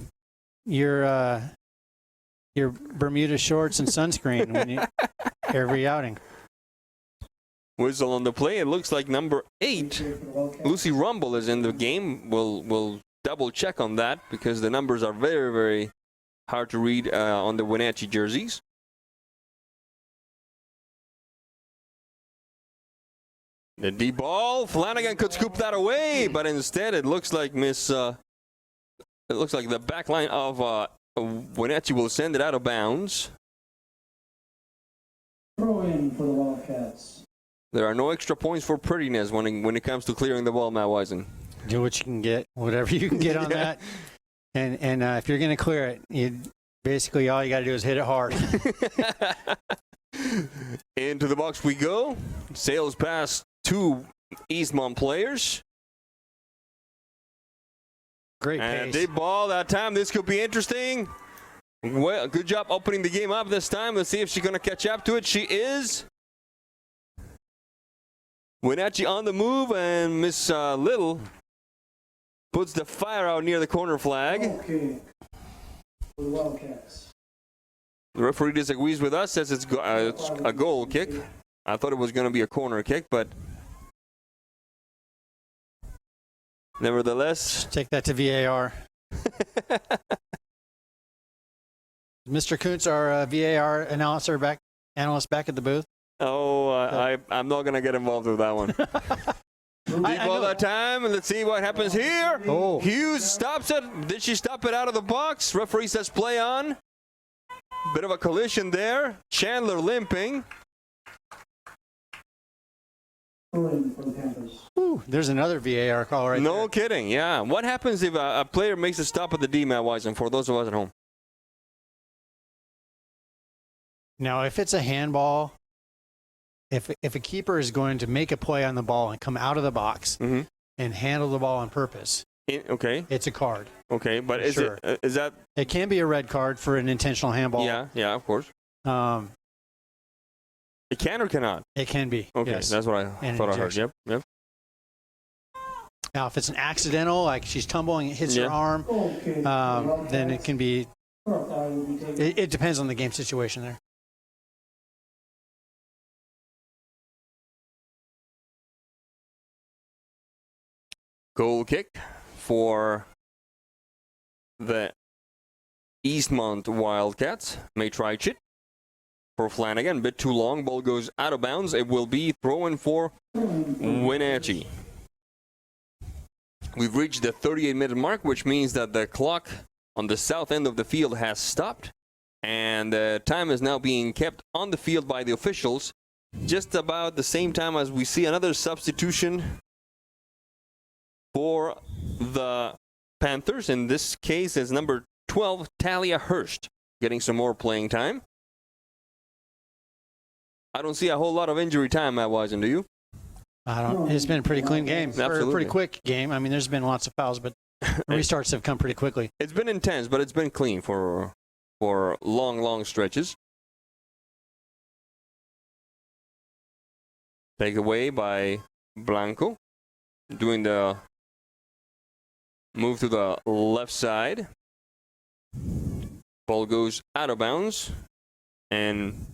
your Bermuda shorts and sunscreen when you every outing. Whistle on the play. It looks like number 8, Lucy Rumble, is in the game. We'll double check on that because the numbers are very, very hard to read on the Wenatchee jerseys. The deep ball, Flanagan could scoop that away, but instead it looks like the back line of Wenatchee will send it out of bounds. Throw in for the Wildcats. There are no extra points for prettiness when it comes to clearing the ball, Matt Wisen. Do what you can get, whatever you can get on that. And if you're going to clear it, basically all you got to do is hit it hard. Into the box we go. Sails past 2 Eastmont players. Great pace. And a deep ball that time. This could be interesting. Well, good job opening the game up this time. Let's see if she's going to catch up to it. She is. Wenatchee on the move, and Miss Little puts the fire out near the corner flag. Okay. For the Wildcats. The referee disagrees with us, says it's a goal kick. I thought it was going to be a corner kick, but nevertheless. Take that to VAR. Mr. Kuntz, our VAR analyst back at the booth. Oh, I'm not going to get involved with that one. Deep ball that time, and let's see what happens here. Oh. Hughes stops it. Did she stop it out of the box? Referee says play on. Bit of a collision there. Chandler limping. Throw in for the Panthers. Ooh, there's another VAR call right there. No kidding, yeah. What happens if a player makes a stop at the D, Matt Wisen, for those of us at home? Now, if it's a handball, if a keeper is going to make a play on the ball and come out of the box and handle the ball on purpose, okay, it's a card. Okay, but is that? It can be a red card for an intentional handball. Yeah, of course. It can or cannot? It can be. Okay, yes. that's what I thought I heard. Yep. Now, if it's an accidental, like she's tumbling, it hits her arm, then it can be. It depends on the game situation there. Goal kick for the Eastmont Wildcats. May try it for Flanagan. A bit too long. Ball goes out of bounds. It will be throw-in for Wenatchee. We've reached the 38-minute mark, which means that the clock on the south end of the field has stopped. And time is now being kept on the field by the officials. Just about the same time as we see another substitution for the Panthers. In this case, it's number 12, Talia Hurst, getting some more playing time. I don't see a whole lot of injury time, Matt Wisen, do you? I don't. It's been a pretty clean game. Absolutely. A pretty quick game. I mean, there's been lots of fouls, but restarts have come pretty quickly. It's been intense, but it's been clean for long stretches. Take away by Blanco, doing the move to the left side. Ball goes out of bounds, and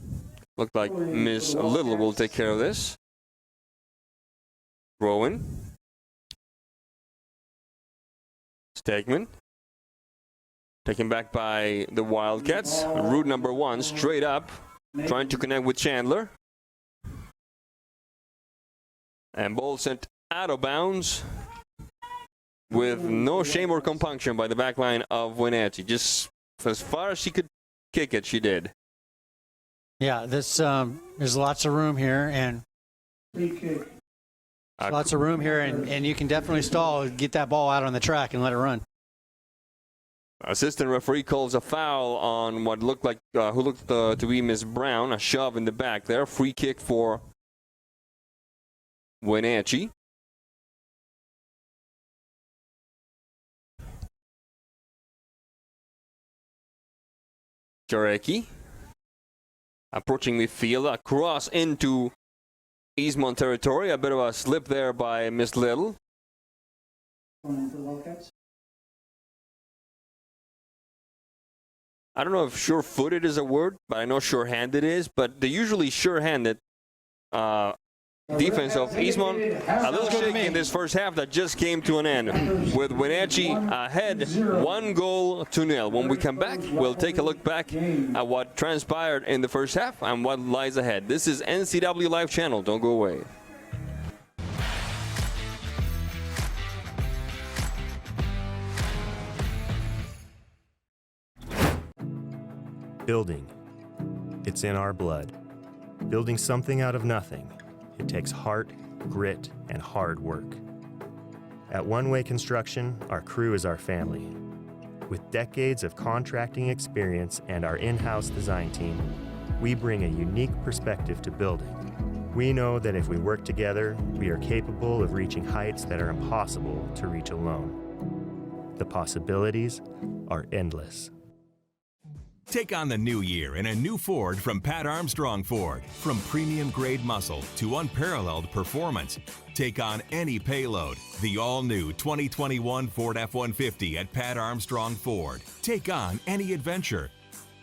looked like Miss Little will take care of this. Rowan. Stegman. Taken back by the Wildcats. Route number 1, straight up, trying to connect with Chandler. And ball sent out of bounds with no shame or compunction by the back line of Wenatchee. Just as far as she could kick it, she did. Yeah, there's lots of room here, and lots of room here, and you can definitely stall, get that ball out on the track and let it run. Assistant referee calls a foul on what looked like to be Miss Brown, a shove in the back there. Free kick for Wenatchee. Jarecki approaching midfield, a cross into Eastmont territory. A bit of a slip there by Miss Little. For the Wildcats. I don't know if sure-footed is a word, but I know sure-handed is. But the usually sure-handed defense of Eastmont, a little shaky in this first half that just came to an end with Wenatchee ahead 1-0. When we come back, we'll take a look back at what transpired in the first half and what lies ahead. This is NCWLIFE Channel. Don't go away. Building. It's in our blood. Building something out of nothing. It takes heart, grit, and hard work. At One Way Construction, our crew is our family. With decades of contracting experience and our in-house design team, we bring a unique perspective to building. We know that if we work together, we are capable of reaching heights that are impossible to reach alone. The possibilities are endless. Take on the new year in a new Ford from Pat Armstrong Ford. From premium grade muscle to unparalleled performance. Take on any payload. The all-new 2021 Ford F-150 at Pat Armstrong Ford. Take on any adventure.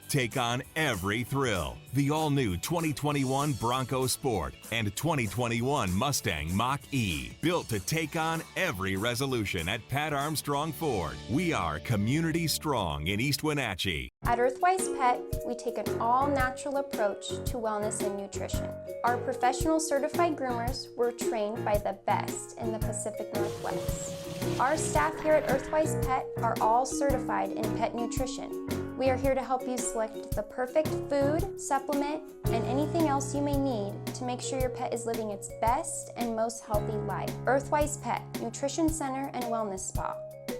Take on every thrill. The all-new 2021 Bronco Sport and 2021 Mustang Mach-E. Built to take on every resolution at Pat Armstrong Ford. We are community strong in East Wenatchee. At Earthwise Pet, we take an all-natural approach to wellness and nutrition. Our professional certified groomers were trained by the best in the Pacific Northwest. Our staff here at Earthwise Pet are all certified in pet nutrition. We are here to help you select the perfect food, supplement, and anything else you may need to make sure your pet is living its best and most healthy life. Earthwise Pet, Nutrition Center and Wellness Spa.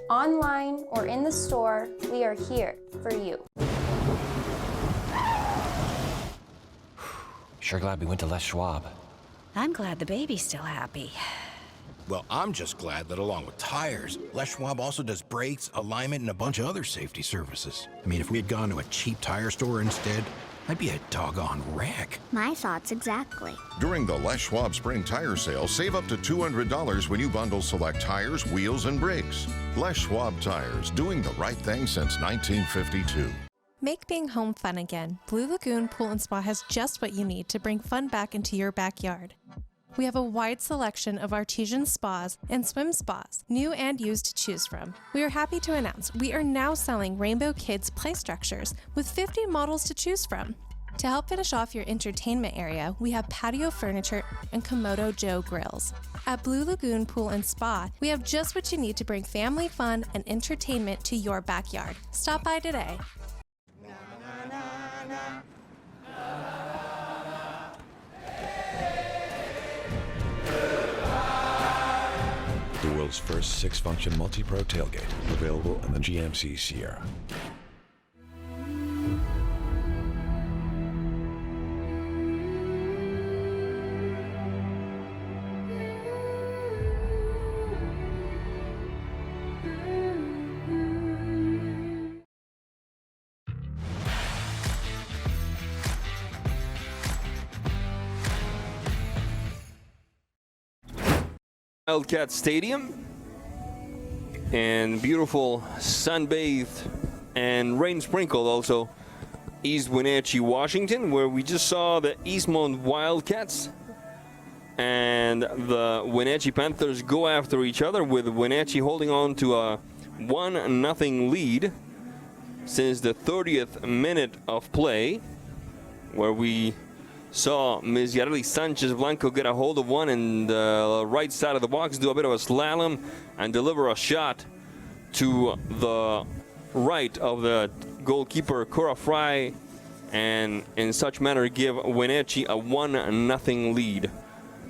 Online or in the store, we are here for you. Sure glad we went to Les Schwab. I'm glad the baby's still happy. Well, I'm just glad that along with tires, Les Schwab also does brakes, alignment, and a bunch of other safety services. I mean, if we had gone to a cheap tire store instead, I'd be a doggone wreck. My thoughts exactly. During the Les Schwab Spring Tire Sale, save up to $200 when you bundle select tires, wheels, and brakes. Les Schwab Tires, doing the right thing since 1952. Make being home fun again. Blue Lagoon Pool and Spa has just what you need to bring fun back into your backyard. We have a wide selection of artesian spas and swim spas, new and used to choose from. We are happy to announce we are now selling Rainbow Kids play structures with 50 models to choose from. To help finish off your entertainment area, we have patio furniture and Komodo Joe grills. At Blue Lagoon Pool and Spa, we have just what you need to bring family fun and entertainment to your backyard. Stop by today. The world's first 6-function multi-pro tailgate, available in the GMC Sierra. Wildcat Stadium, and beautiful sun-bathed and rain-sprinkled also East Wenatchee, Washington, where we just saw the Eastmont Wildcats and the Wenatchee Panthers go after each other, with Wenatchee holding on to a 1-0 lead since the 30th minute of play, where we saw Ms. Yareli Sanchez Blanco get a hold of one in the right side of the box, do a bit of a slalom, and deliver a shot to the right of the goalkeeper, Cora Fry, and in such manner give Wenatchee a 1-0 lead.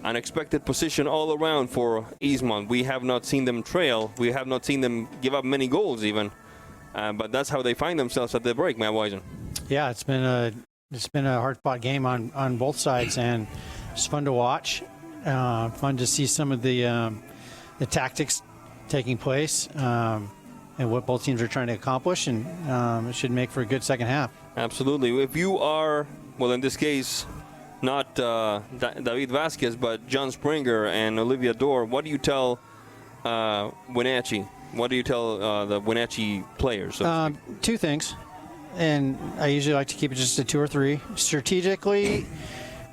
Unexpected position all around for Eastmont. We have not seen them trail. We have not seen them give up many goals even. But that's how they find themselves at the break, Matt Wisen. Yeah, it's been a hard-fought game on both sides, and it's fun to watch. Fun to see some of the tactics taking place and what both teams are trying to accomplish, and it should make for a good second half. Absolutely. If you are, well, in this case, not David Vasquez, but John Springer and Olivia Dorr, what do you tell Wenatchee? What do you tell the Wenatchee players? Two things, and I usually like to keep it just to 2 or 3. Strategically,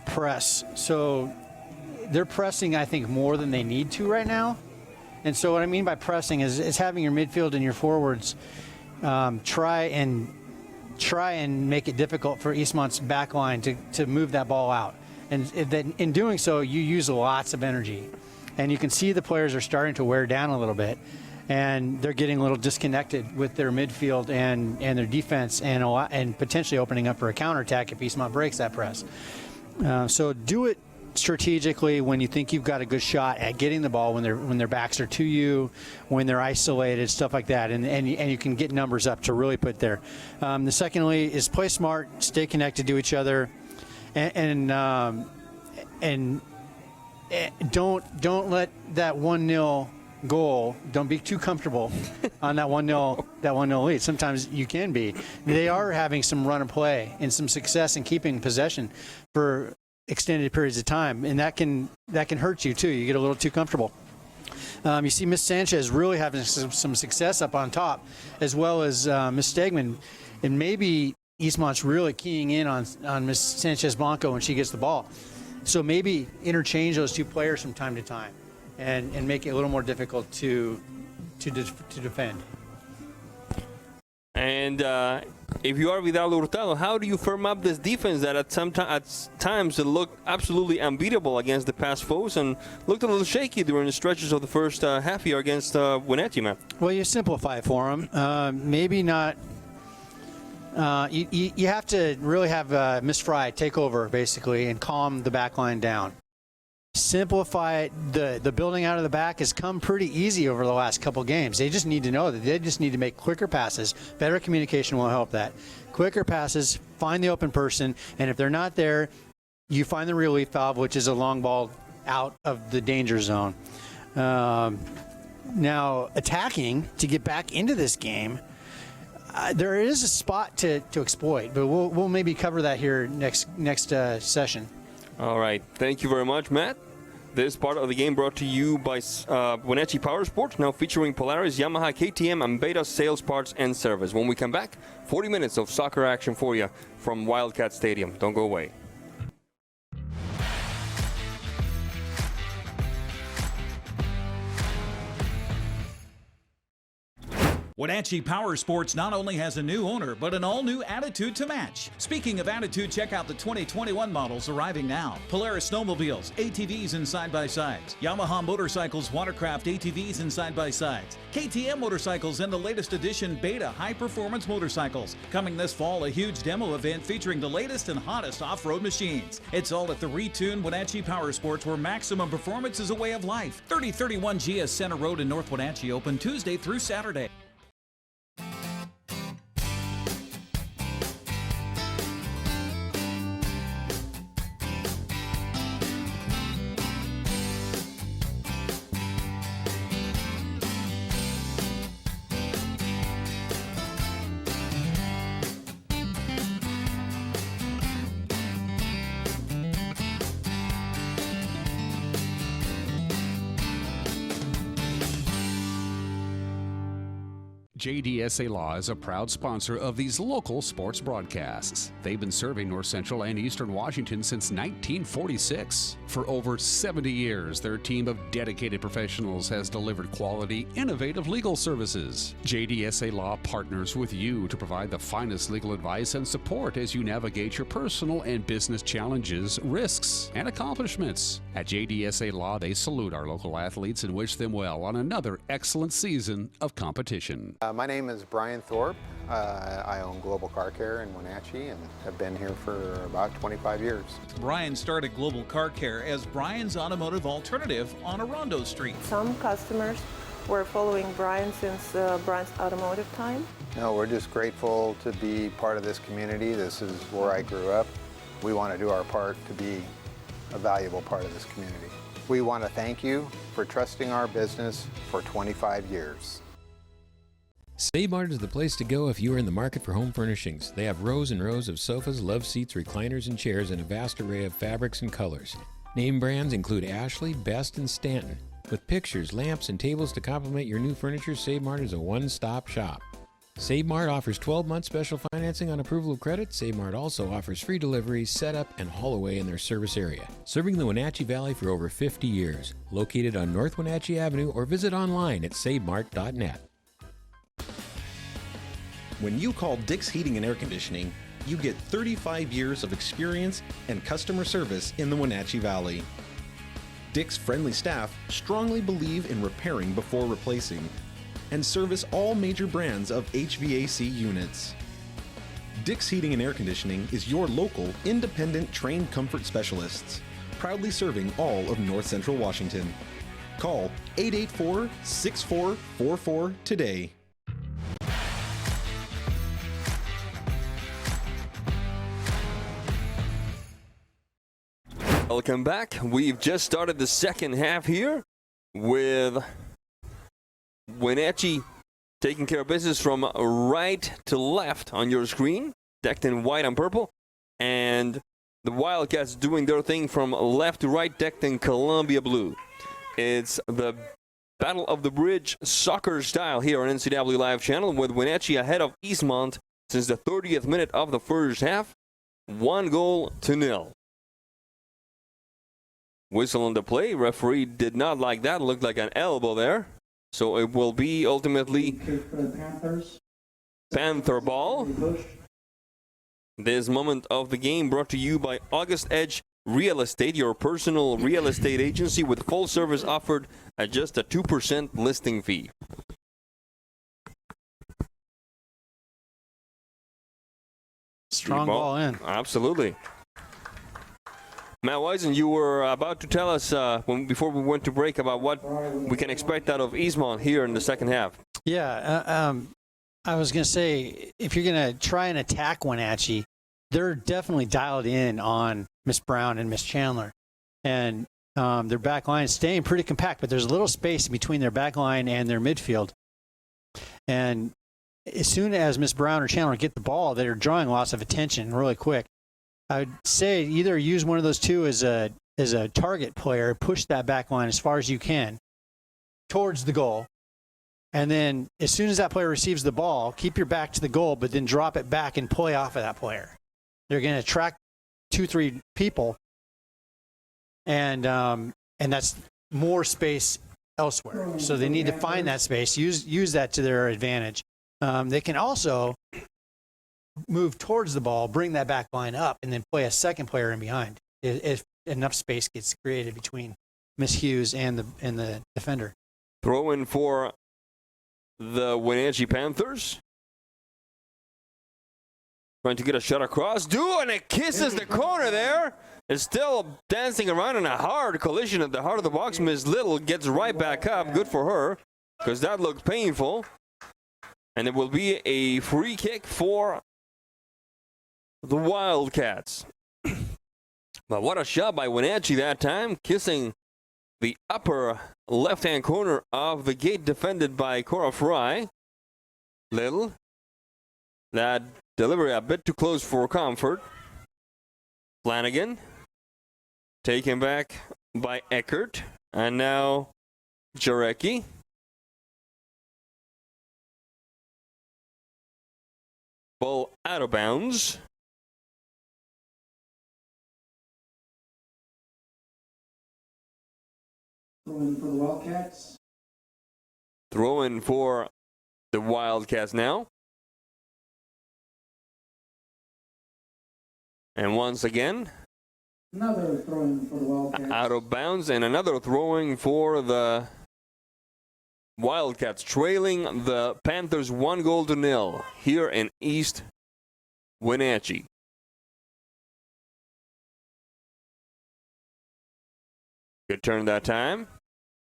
press. So they're pressing, I think, more than they need to right now. And so what I mean by pressing is having your midfield and your forwards try and make it difficult for Eastmont's back line to move that ball out. And then in doing so, you use lots of energy. And you can see the players are starting to wear down a little bit. And they're getting a little disconnected with their midfield and their defense and potentially opening up for a counterattack if Eastmont breaks that press. So do it strategically when you think you've got a good shot at getting the ball when their backs are to you, when they're isolated, stuff like that, and you can get numbers up to really put there. The secondly is play smart, stay connected to each other, and don't let that 1-0 goal. Don't be too comfortable on that 1-0 lead. Sometimes you can be. They are having some run and play and some success in keeping possession for extended periods of time, and that can hurt you too. You get a little too comfortable. You see Miss Sanchez really having some success up on top, as well as Miss Stegman, and maybe Eastmont's really keying in on Miss Sanchez Blanco when she gets the ball. So maybe interchange those two players from time to time, and make it a little more difficult to defend. And if you are Vidal Hurtado, how do you firm up this defense that at times it looked absolutely unbeatable against the past foes and looked a little shaky during the stretches of the first half year against Wenatchee, man? Well, you simplify it for them. Maybe not. You have to really have Miss Fry take over, basically, and calm the back line down. Simplify it. The building out of the back has come pretty easy over the last couple games. They just need to know that they just need to make quicker passes. Better communication will help that. Quicker passes, find the open person, and if they're not there, you find the relief valve, which is a long ball out of the danger zone. Now, attacking to get back into this game, there is a spot to exploit, but we'll maybe cover that here next session. All right. Thank you very much, Matt. This part of the game brought to you by Wenatchee Power Sports, now featuring Polaris, Yamaha, KTM, and Beta Sales Parts and Service. When we come back, 40 minutes of soccer action for you from Wildcat Stadium. Don't go away. Wenatchee Power Sports not only has a new owner, but an all-new attitude to match. Speaking of attitude, check out the 2021 models arriving now. Polaris snowmobiles, ATVs, and side-by-sides. Yamaha motorcycles, watercraft, ATVs, and side-by-sides. KTM motorcycles, and the latest edition Beta high-performance motorcycles. Coming this fall, a huge demo event featuring the latest and hottest off-road machines. It's all at the retuned Wenatchee Power Sports, where maximum performance is a way of life. 3031 GS Center Road in North Wenatchee, open Tuesday through Saturday. JDSA Law is a proud sponsor of these local sports broadcasts. They've been serving North Central and Eastern Washington since 1946. For over 70 years, their team of dedicated professionals has delivered quality, innovative legal services. JDSA Law partners with you to provide the finest legal advice and support as you navigate your personal and business challenges, risks, and accomplishments. At JDSA Law, they salute our local athletes and wish them well on another excellent season of competition. My name is Brian Thorpe. I own Global Car Care in Wenatchee and have been here for about 25 years. Brian started Global Car Care as Brian's automotive alternative on Orondo Street. Some customers were following Brian since Brian's automotive time. No, we're just grateful to be part of this community. This is where I grew up. We want to do our part to be a valuable part of this community. We want to thank you for trusting our business for 25 years. Save Mart is the place to go if you are in the market for home furnishings. They have rows and rows of sofas, love seats, recliners, and chairs, and a vast array of fabrics and colors. Name brands include Ashley, Best, and Stanton. With pictures, lamps, and tables to complement your new furniture, Save Mart is a one-stop shop. Save Mart offers 12-month special financing on approval of credit. Save Mart also offers free delivery, setup, and haul away in their service area. Serving the Wenatchee Valley for over 50 years. Located on North Wenatchee Avenue or visit online at savemart.net. When you call Dick's Heating and Air Conditioning, you get 35 years of experience and customer service in the Wenatchee Valley. Dick's friendly staff strongly believe in repairing before replacing and service all major brands of HVAC units. Dick's Heating and Air Conditioning is your local, independent, trained comfort specialists, proudly serving all of North Central Washington. Call 884-6444 today. Welcome back. We've just started the second half here with Wenatchee taking care of business from right to left on your screen, decked in white and purple, and the Wildcats doing their thing from left to right, decked in Columbia blue. It's the Battle of the Bridge soccer style here on NCWLIFE Channel, with Wenatchee ahead of Eastmont since the 30th minute of the first half, 1-0. Whistle on the play. Referee did not like that. Looked like an elbow there. So it will be ultimately Panther ball. This moment of the game brought to you by August Edge Real Estate, your personal real estate agency with full service offered at just a 2% listing fee. Strong ball in. Absolutely. Matt Wisen, you were about to tell us before we went to break about what we can expect out of Eastmont here in the second half. Yeah, I was going to say, if you're going to try and attack Wenatchee, they're definitely dialed in on Miss Brown and Miss Chandler. And their back line is staying pretty compact, but there's a little space between their back line and their midfield. And as soon as Miss Brown or Chandler get the ball, they're drawing lots of attention really quick. I would say either use one of those two as a target player, push that back line as far as you can towards the goal. And then as soon as that player receives the ball, keep your back to the goal, but then drop it back and play off of that player. They're going to attract 2-3 people, and that's more space elsewhere. So they need to find that space, use that to their advantage. They can also move towards the ball, bring that back line up, and then play a second player in behind if enough space gets created between Miss Hughes and the defender. Throw in for the Wenatchee Panthers. Trying to get a shot across. And it kisses the corner there. It's still dancing around in a hard collision at the heart of the box. Miss Little gets right back up. Good for her, because that looked painful. And it will be a free kick for the Wildcats. But what a shot by Wenatchee that time, kissing the upper left-hand corner of the gate, defended by Cora Fry. Little. That delivery a bit too close for comfort. Flanagan. Taken back by Eckert. And now Jarecki. Ball out of bounds. Throwing for the Wildcats. Throw in for the Wildcats now. And once again, another throwing for the Wildcats. Out of bounds, and another throwing for the Wildcats, trailing the Panthers 1-0 here in East Wenatchee. Good turn that time.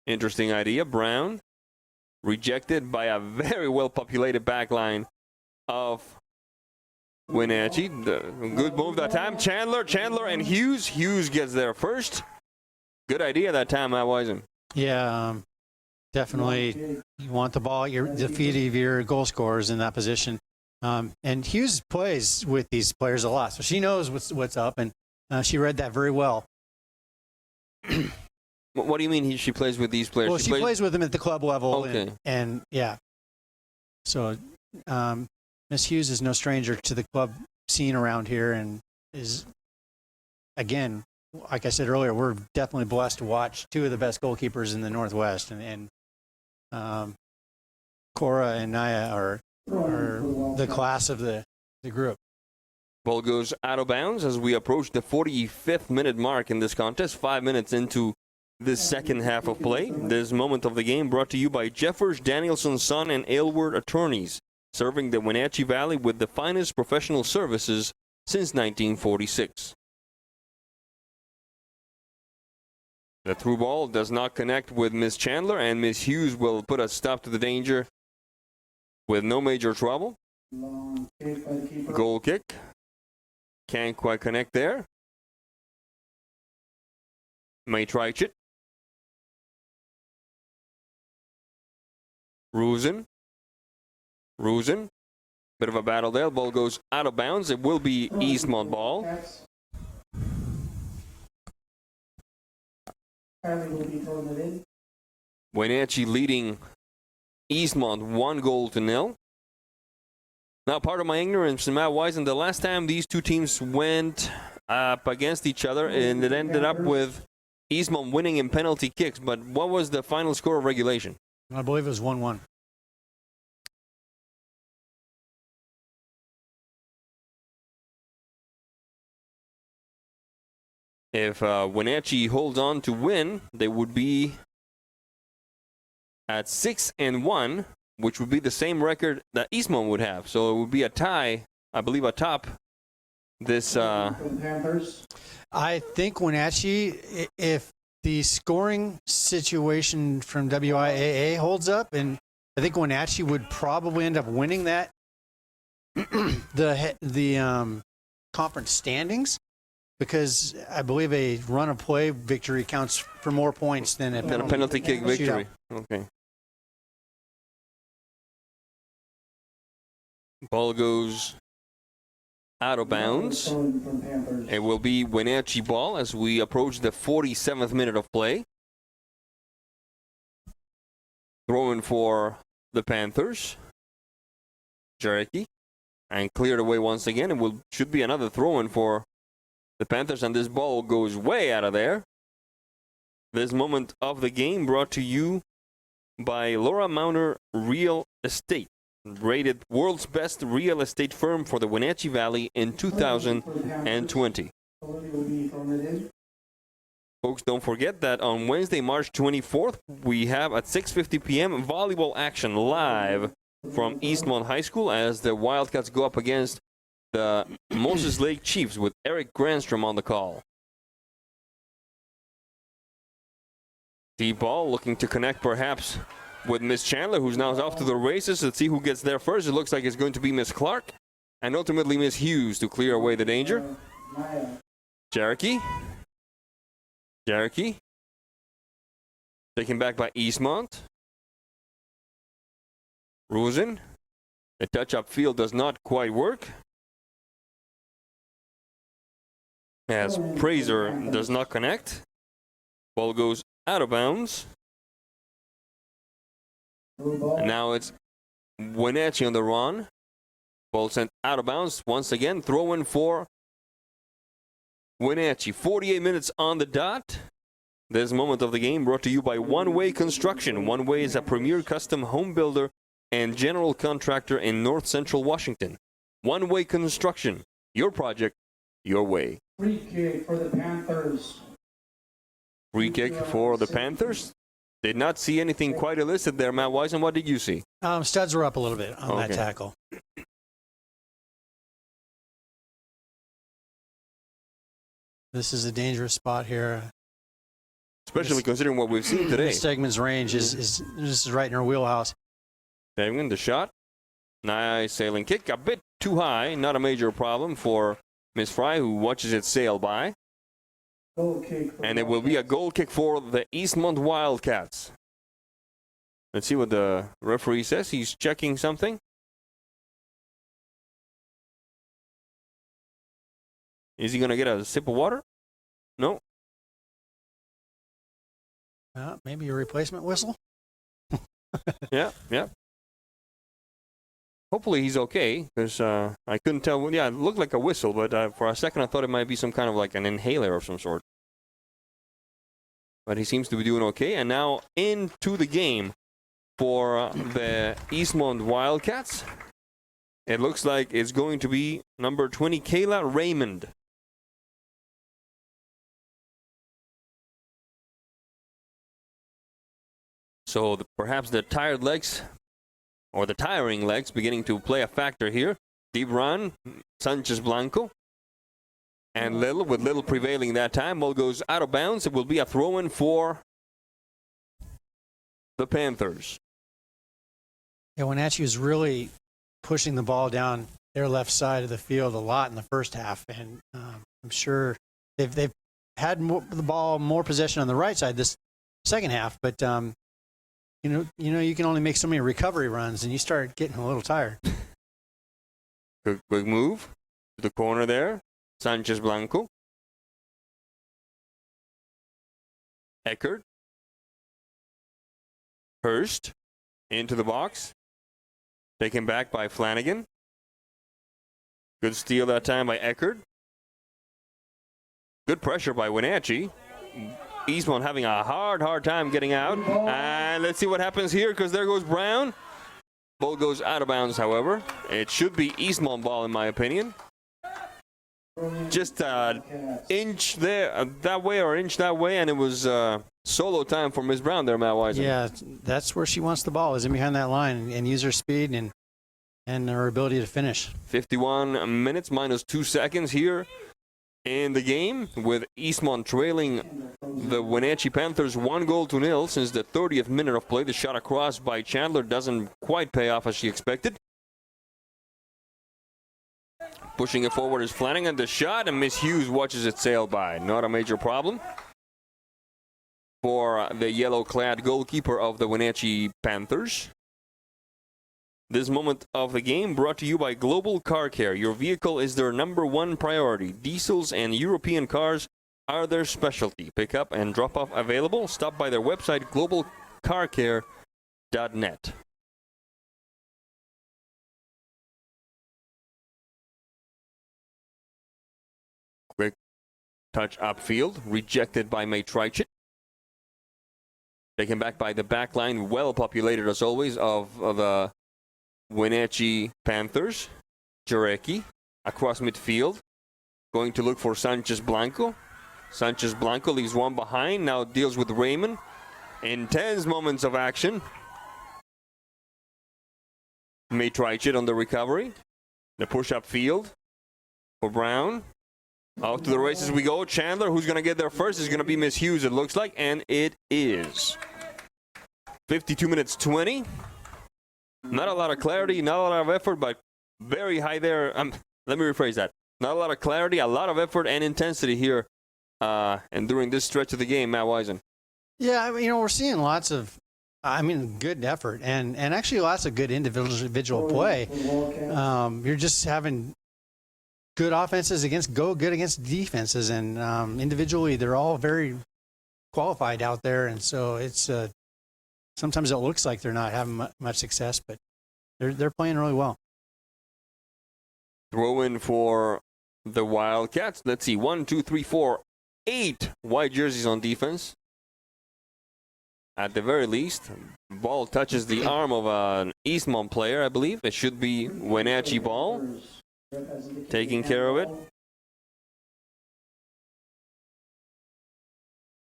Interesting idea. Brown rejected by a very well-populated backline of Wenatchee. Good move that time. Chandler and Hughes. Hughes gets there first. Good idea that time, Matt Wisen. Yeah, definitely. You want the ball at the feet of your goal scorers in that position. And Hughes plays with these players a lot, so she knows what's up, and she read that very well. What do you mean she plays with these players? Well, she plays with them at the club level. Okay. And yeah. So Miss Hughes is no stranger to the club scene around here, and is, again, like I said earlier, we're definitely blessed to watch two of the best goalkeepers in the Northwest. And Cora and Naya are the class of the group. Ball goes out of bounds as we approach the 45th minute mark in this contest, 5 minutes into the second half of play. This moment of the game brought to you by Jeffers, Danielson, Son, and Aylward Attorneys, serving the Wenatchee Valley with the finest professional services since 1946. The through ball does not connect with Miss Chandler, and Miss Hughes will put a stop to the danger with no major trouble. Goal kick. Can't quite connect there. Matraichit. Wisen. Bit of a battle there. Ball goes out of bounds. It will be Eastmont ball. Wenatchee leading Eastmont 1-0. Now, part of my ignorance, Matt Wisen, the last time these two teams went up against each other, and it ended up with Eastmont winning in penalty kicks. But what was the final score of regulation? I believe it was 1-1. If Wenatchee holds on to win, they would be at 6-1, which would be the same record that Eastmont would have. So it would be a tie, I believe, atop this. I think Wenatchee, if the scoring situation from WIAA holds up, and I think Wenatchee would probably end up winning that the conference standings, because I believe a run of play victory counts for more points than a penalty kick victory. Shootout. Okay. Ball goes out of bounds. It will be Wenatchee ball as we approach the 47th minute of play. Throwing for the Panthers. Cherokee. And cleared away once again. It should be another throw-in for the Panthers, and this ball goes way out of there. This moment of the game brought to you by Laura Mauner Real Estate, rated world's best real estate firm for the Wenatchee Valley in 2020. Folks, don't forget that on Wednesday, March 24th, we have at 6:50 p.m. volleyball action live from Eastmont High School as the Wildcats go up against the Moses Lake Chiefs with Eric Granstrom on the call. Deep ball looking to connect perhaps with Miss Chandler, who's now off to the races. Let's see who gets there first. It looks like it's going to be Miss Clark and ultimately Miss Hughes to clear away the danger. Cherokee. Taken back by Eastmont. Wisen. The touch up field does not quite work, as Fraser does not connect. Ball goes out of bounds. And now it's Wenatchee on the run. Ball sent out of bounds once again. Throw in for Wenatchee. 48 minutes on the dot. This moment of the game brought to you by One Way Construction. One Way is a premier custom home builder and general contractor in North Central Washington. One Way Construction. Your project, your way. Free kick for the Panthers. Free kick for the Panthers. Did not see anything quite illicit there, Matt Wisen. What did you see? Studs were up a little bit on that tackle. This is a dangerous spot here. Especially considering what we've seen today. Stegman's range is right in her wheelhouse. Stegman, the shot. Nice sailing kick. A bit too high. Not a major problem for Miss Fry, who watches it sail by. And it will be a goal kick for the Eastmont Wildcats. Let's see what the referee says. He's checking something. Is he going to get a sip of water? No. Maybe a replacement whistle? Yeah. Hopefully he's okay, because I couldn't tell. Yeah, it looked like a whistle, but for a second I thought it might be some kind of like an inhaler of some sort. But he seems to be doing okay. And now into the game for the Eastmont Wildcats. It looks like it's going to be number 20, Kayla Raymond. So perhaps the tired legs, or the tiring legs, beginning to play a factor here. Deep run, Sanchez Blanco. And Little prevailing that time. Ball goes out of bounds. It will be a throw-in for the Panthers. Yeah, Wenatchee was really pushing the ball down their left side of the field a lot in the first half. And I'm sure they've had the ball more possession on the right side this second half. But you know, you can only make so many recovery runs, and you start getting a little tired. Quick move to the corner there. Sanchez Blanco. Eckert. Hurst into the box. Taken back by Flanagan. Good steal that time by Eckert. Good pressure by Wenatchee. Eastmont having a hard time getting out. And let's see what happens here, because there goes Brown. Ball goes out of bounds, however. It should be Eastmont ball, in my opinion. Just an inch there, that way, or inch that way, and it was solo time for Miss Brown there, Matt Wisen. Yeah, that's where she wants the ball, is in behind that line, and use her speed and her ability to finish. 51 minutes minus 2 seconds here in the game, with Eastmont trailing the Wenatchee Panthers 1-0 since the 30th minute of play. The shot across by Chandler doesn't quite pay off as she expected. Pushing it forward is Flanagan. The shot, and Miss Hughes watches it sail by. Not a major problem for the yellow-clad goalkeeper of the Wenatchee Panthers. This moment of the game brought to you by Global Car Care. Your vehicle is their #1 priority. Diesels and European cars are their specialty. Pick up and drop off available. Stop by their website, globalcarcare.net. Quick touch upfield, rejected by May Treichit. Taken back by the back line, well populated as always, of the Wenatchee Panthers. Jarecki across midfield, going to look for Sanchez Blanco. Sanchez Blanco leaves one behind, now deals with Raymond. Intense moments of action. May Treichit on the recovery. The push up field for Brown. Out to the races we go. Chandler, who's going to get there first, is going to be Miss Hughes, it looks like, and it is. 52 minutes 20. Not a lot of clarity, not a lot of effort, but very high there. Let me rephrase that. Not a lot of clarity, a lot of effort and intensity here, and during this stretch of the game, Matt Wisen. Yeah, we're seeing lots of, good effort and actually lots of good individual play. You're just having good offenses good against defenses, and individually they're all very qualified out there, and so it's sometimes it looks like they're not having much success, but they're playing really well. Throw in for the Wildcats. Let's see, 1, 2, 3, 4, 8 white jerseys on defense. At the very least, ball touches the arm of an Eastmont player, I believe. It should be Wenatchee ball. Taking care of it.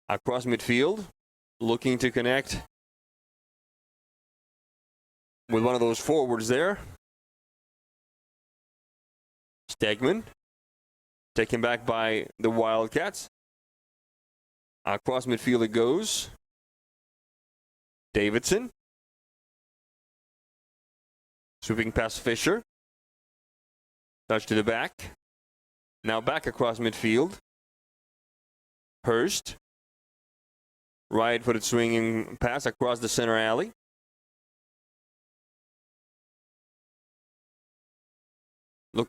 Across midfield, looking to connect with one of those forwards there. Stegman, taken back by the Wildcats. Across midfield it goes. Davidson. Swooping past Fisher. Touch to the back. Now back across midfield. Hurst. Right-footed swinging pass across the center alley.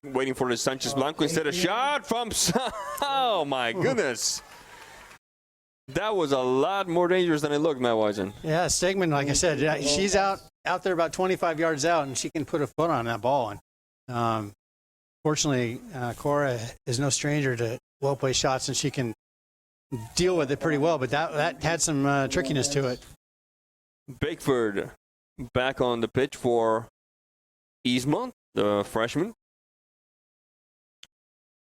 Waiting for the Sanchez Blanco instead of shot from... Oh, my goodness. That was a lot more dangerous than it looked, Matt Wisen. Yeah, Stegman, like I said, she's out there about 25 yards out, and she can put a foot on that ball. And fortunately, Cora is no stranger to well-placed shots, and she can deal with it pretty well. But that had some trickiness to it. Bickford back on the pitch for Eastmont, the freshman.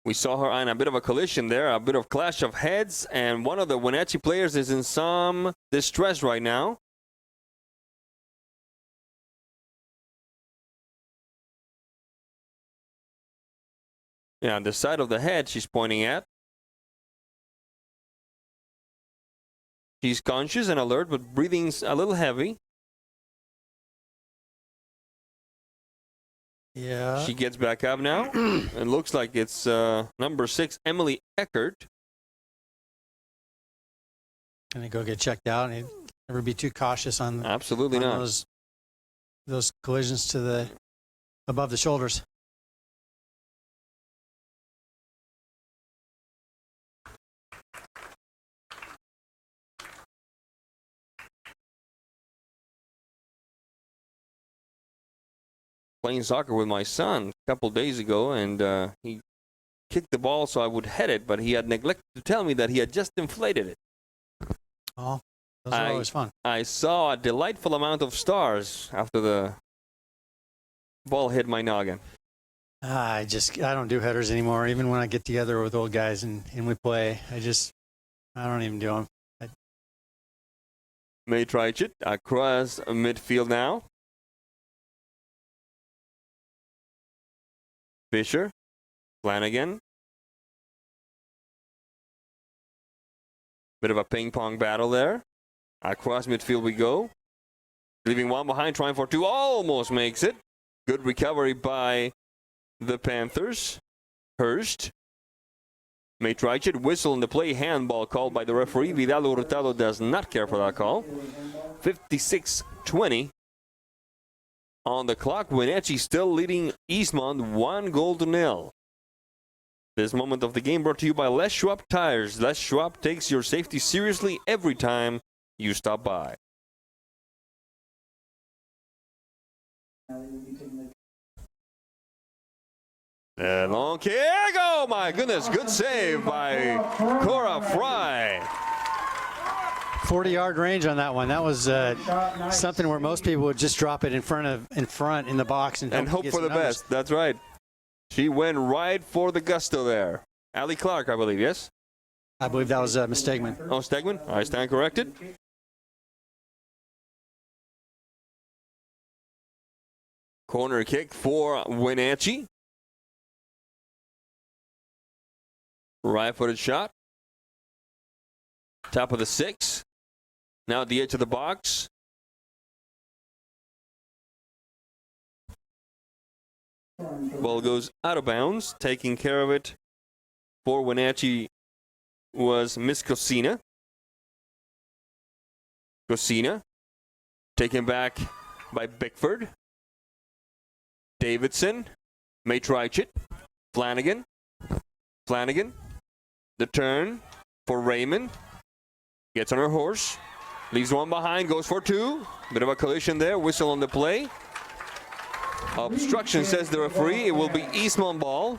We saw her on a bit of a collision there, a bit of clash of heads, and one of the Wenatchee players is in some distress right now. Yeah, the side of the head she's pointing at. She's conscious and alert, but breathing's a little heavy. Yeah. She gets back up now. It looks like it's number 6, Emily Eckert. Gonna go get checked out and never be too cautious on. Absolutely not. Those collisions to the above the shoulders. Playing soccer with my son a couple days ago, and he kicked the ball so I would head it, but he had neglected to tell me that he had just inflated it. Oh, those are always fun. I saw a delightful amount of stars after the ball hit my noggin. I don't do headers anymore. Even when I get together with old guys and we play, I don't even do them. May Treichert across midfield now. Fisher, Flanagan. Bit of a ping pong battle there. Across midfield we go. Leaving one behind, trying for two. Almost makes it. Good recovery by the Panthers. Hurst. May Treichert whistle in the play. Handball called by the referee. Vidal Hurtado does not care for that call. 56-20. On the clock, Wenatchee still leading Eastmont 1-0. This moment of the game brought to you by Les Schwab Tires. Les Schwab takes your safety seriously every time you stop by. And long kick. Oh my goodness, good save by Cora Fry. 40-yard range on that one. That was something where most people would just drop it in front in the box and hope for the best. That's right. She went right for the gusto there. Allie Clark, I believe, yes? I believe that was Miss Stegman. Oh, Stegman? I stand corrected. Corner kick for Wenatchee. Right-footed shot. Top of the 6. Now at the edge of the box. Ball goes out of bounds. Taking care of it for Wenatchee was Miss Cosina. Cosina taken back by Bickford. Davidson. May Treichert. Flanagan. Flanagan. The turn for Raymond. Gets on her horse. Leaves one behind, goes for two. Bit of a collision there, whistle on the play. Obstruction, says the referee. It will be Eastmont ball.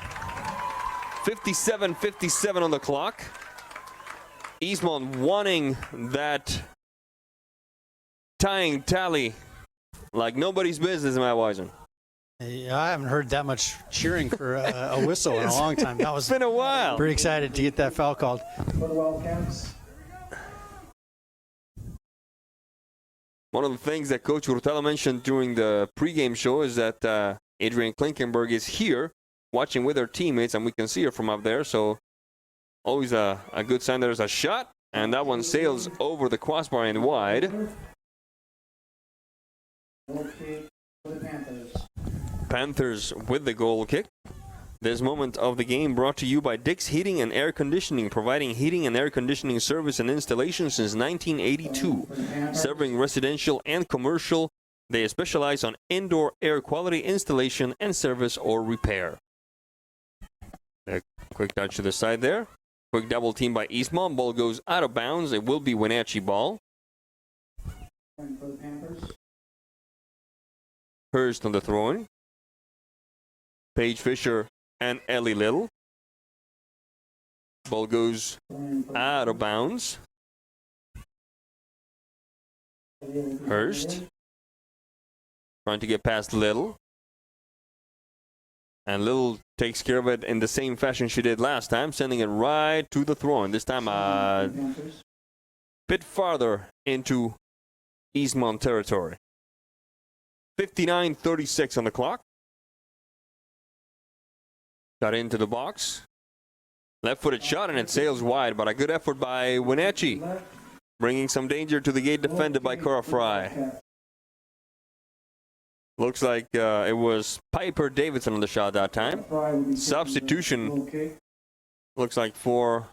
57-57 on the clock. Eastmont wanting that tying tally like nobody's business, Matt Wisen. Yeah, I haven't heard that much cheering for a whistle in a long time. That was it's been a while. Pretty excited to get that foul called. For the Wildcats. One of the things that Coach Hurtado mentioned during the pregame show is that Adrian Klinkenberg is here watching with her teammates, and we can see her from up there. So always a good sign. There's a shot, and that one sails over the crossbar and wide. Goal kick for the Panthers. Panthers with the goal kick. This moment of the game brought to you by Dick's Heating and Air Conditioning, providing heating and air conditioning service and installation since 1982. Serving residential and commercial, they specialize on indoor air quality installation and service or repair. A quick touch to the side there. Quick double team by Eastmont. Ball goes out of bounds. It will be Wenatchee ball. Hurst on the throw-in. Paige Fisher and Ellie Little. Ball goes out of bounds. Hurst trying to get past Little. And Little takes care of it in the same fashion she did last time, sending it right to the throw-in. This time a bit farther into Eastmont territory. 59:36 on the clock. Got into the box. Left-footed shot, and it sails wide, but a good effort by Wenatchee, bringing some danger to the gate defended by Cora Fry. Looks like it was Piper Davidson on the shot that time. Substitution looks like for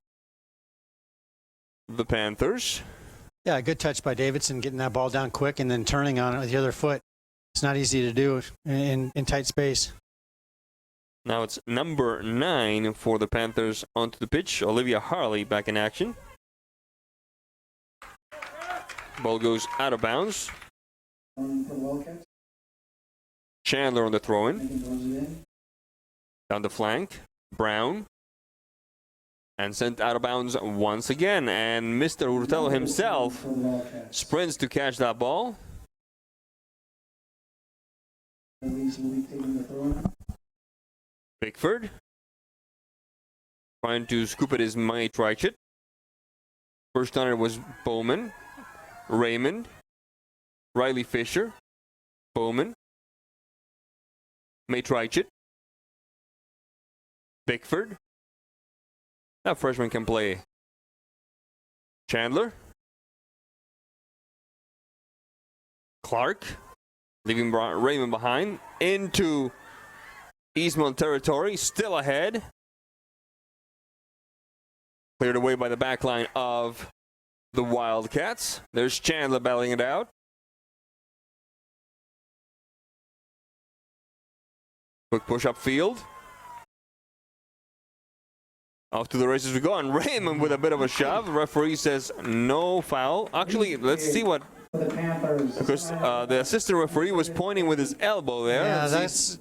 the Panthers. Yeah, good touch by Davidson, getting that ball down quick and then turning on it with the other foot. It's not easy to do in tight space. Now it's number 9 for the Panthers onto the pitch. Olivia Harley back in action. Ball goes out of bounds. Chandler on the throw-in. Down the flank. Brown. And sent out of bounds once again. And Mr. Hurtado himself sprints to catch that ball. Bickford. Trying to scoop it is May Treichert. First runner was Bowman. Raymond. Riley Fisher. Bowman. May Treichert. Bickford. That freshman can play. Chandler. Clark. Leaving Raymond behind. Into Eastmont territory. Still ahead. Cleared away by the back line of the Wildcats. There's Chandler battling it out. Quick push up field. Off to the races we go, and Raymond with a bit of a shove. The referee says no foul. Actually, let's see what. Because the assistant referee was pointing with his elbow there. Yeah, that's.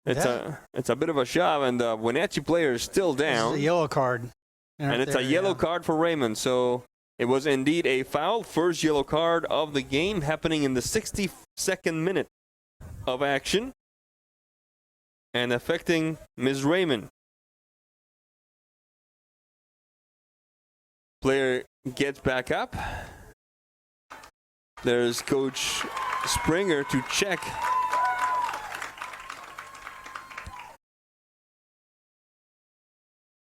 It's a bit of a shove, and the Wenatchee player is still down. It's a yellow card. And it's a yellow card for Raymond. So it was indeed a foul. First yellow card of the game, happening in the 62nd minute of action, and affecting Ms. Raymond. Player gets back up. There's Coach Springer to check.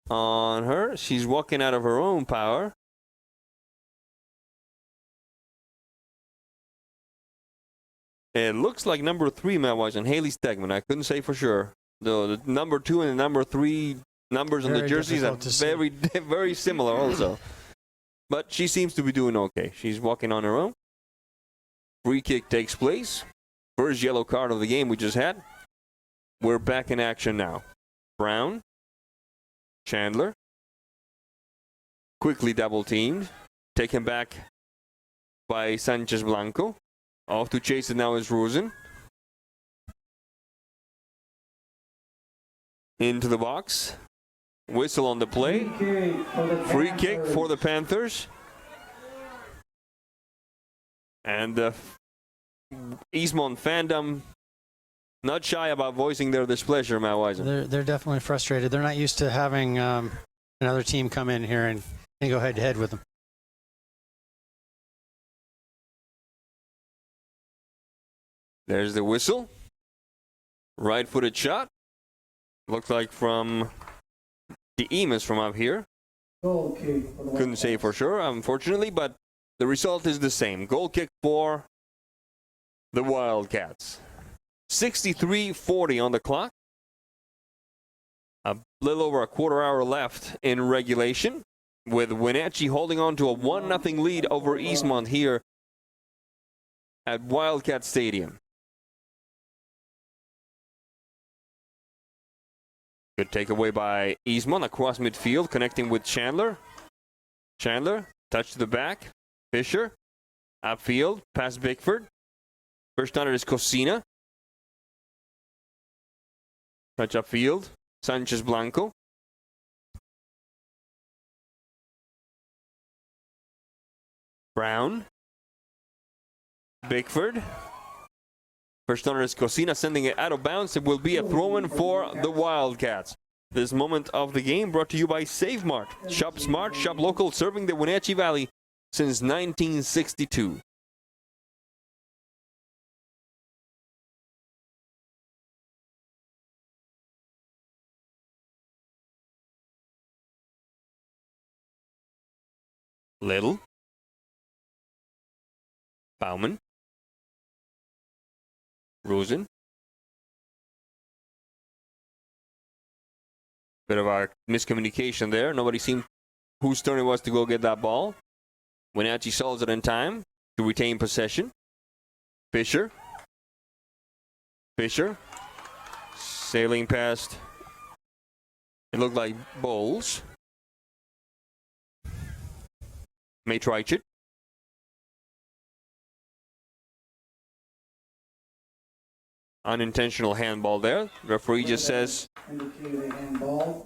On her. She's walking out of her own power. It looks like number 3, Matt Wisen, Haley Stegman. I couldn't say for sure. The number 2 and the number 3 numbers on the jerseys are very similar also. But she seems to be doing okay. She's walking on her own. Free kick takes place. First yellow card of the game we just had. We're back in action now. Brown. Chandler. Quickly double teamed. Taken back by Sanchez Blanco. Off to chase it now is Rosen. Into the box. Whistle on the play. Free kick for the Panthers. And the Eastmont fandom not shy about voicing their displeasure, Matt Wisen. They're definitely frustrated. They're not used to having another team come in here and go head-to-head with them. There's the whistle. Right-footed shot. Looked like from the Emus from up here. Couldn't say for sure, unfortunately, but the result is the same. Goal kick for the Wildcats. 63-40 on the clock. A little over a quarter hour left in regulation, with Wenatchee holding on to a 1-0 lead over Eastmont here at Wildcat Stadium. Good takeaway by Eastmont across midfield, connecting with Chandler. Chandler, touch to the back. Fisher, upfield, past Bickford. First runner is Cosina. Touch upfield, Sanchez Blanco. Brown. Bickford. First runner is Cosina, sending it out of bounds. It will be a throw-in for the Wildcats. This moment of the game brought to you by Save Mart. Shop smart, shop local, serving the Wenatchee Valley since 1962. Little. Bauman. Rosen. Bit of a miscommunication there. Nobody seemed whose turn it was to go get that ball. Wenatchee solves it in time to retain possession. Fisher. Fisher. Sailing past. It looked like Bowles. May Treichert. Unintentional handball there. Referee just says,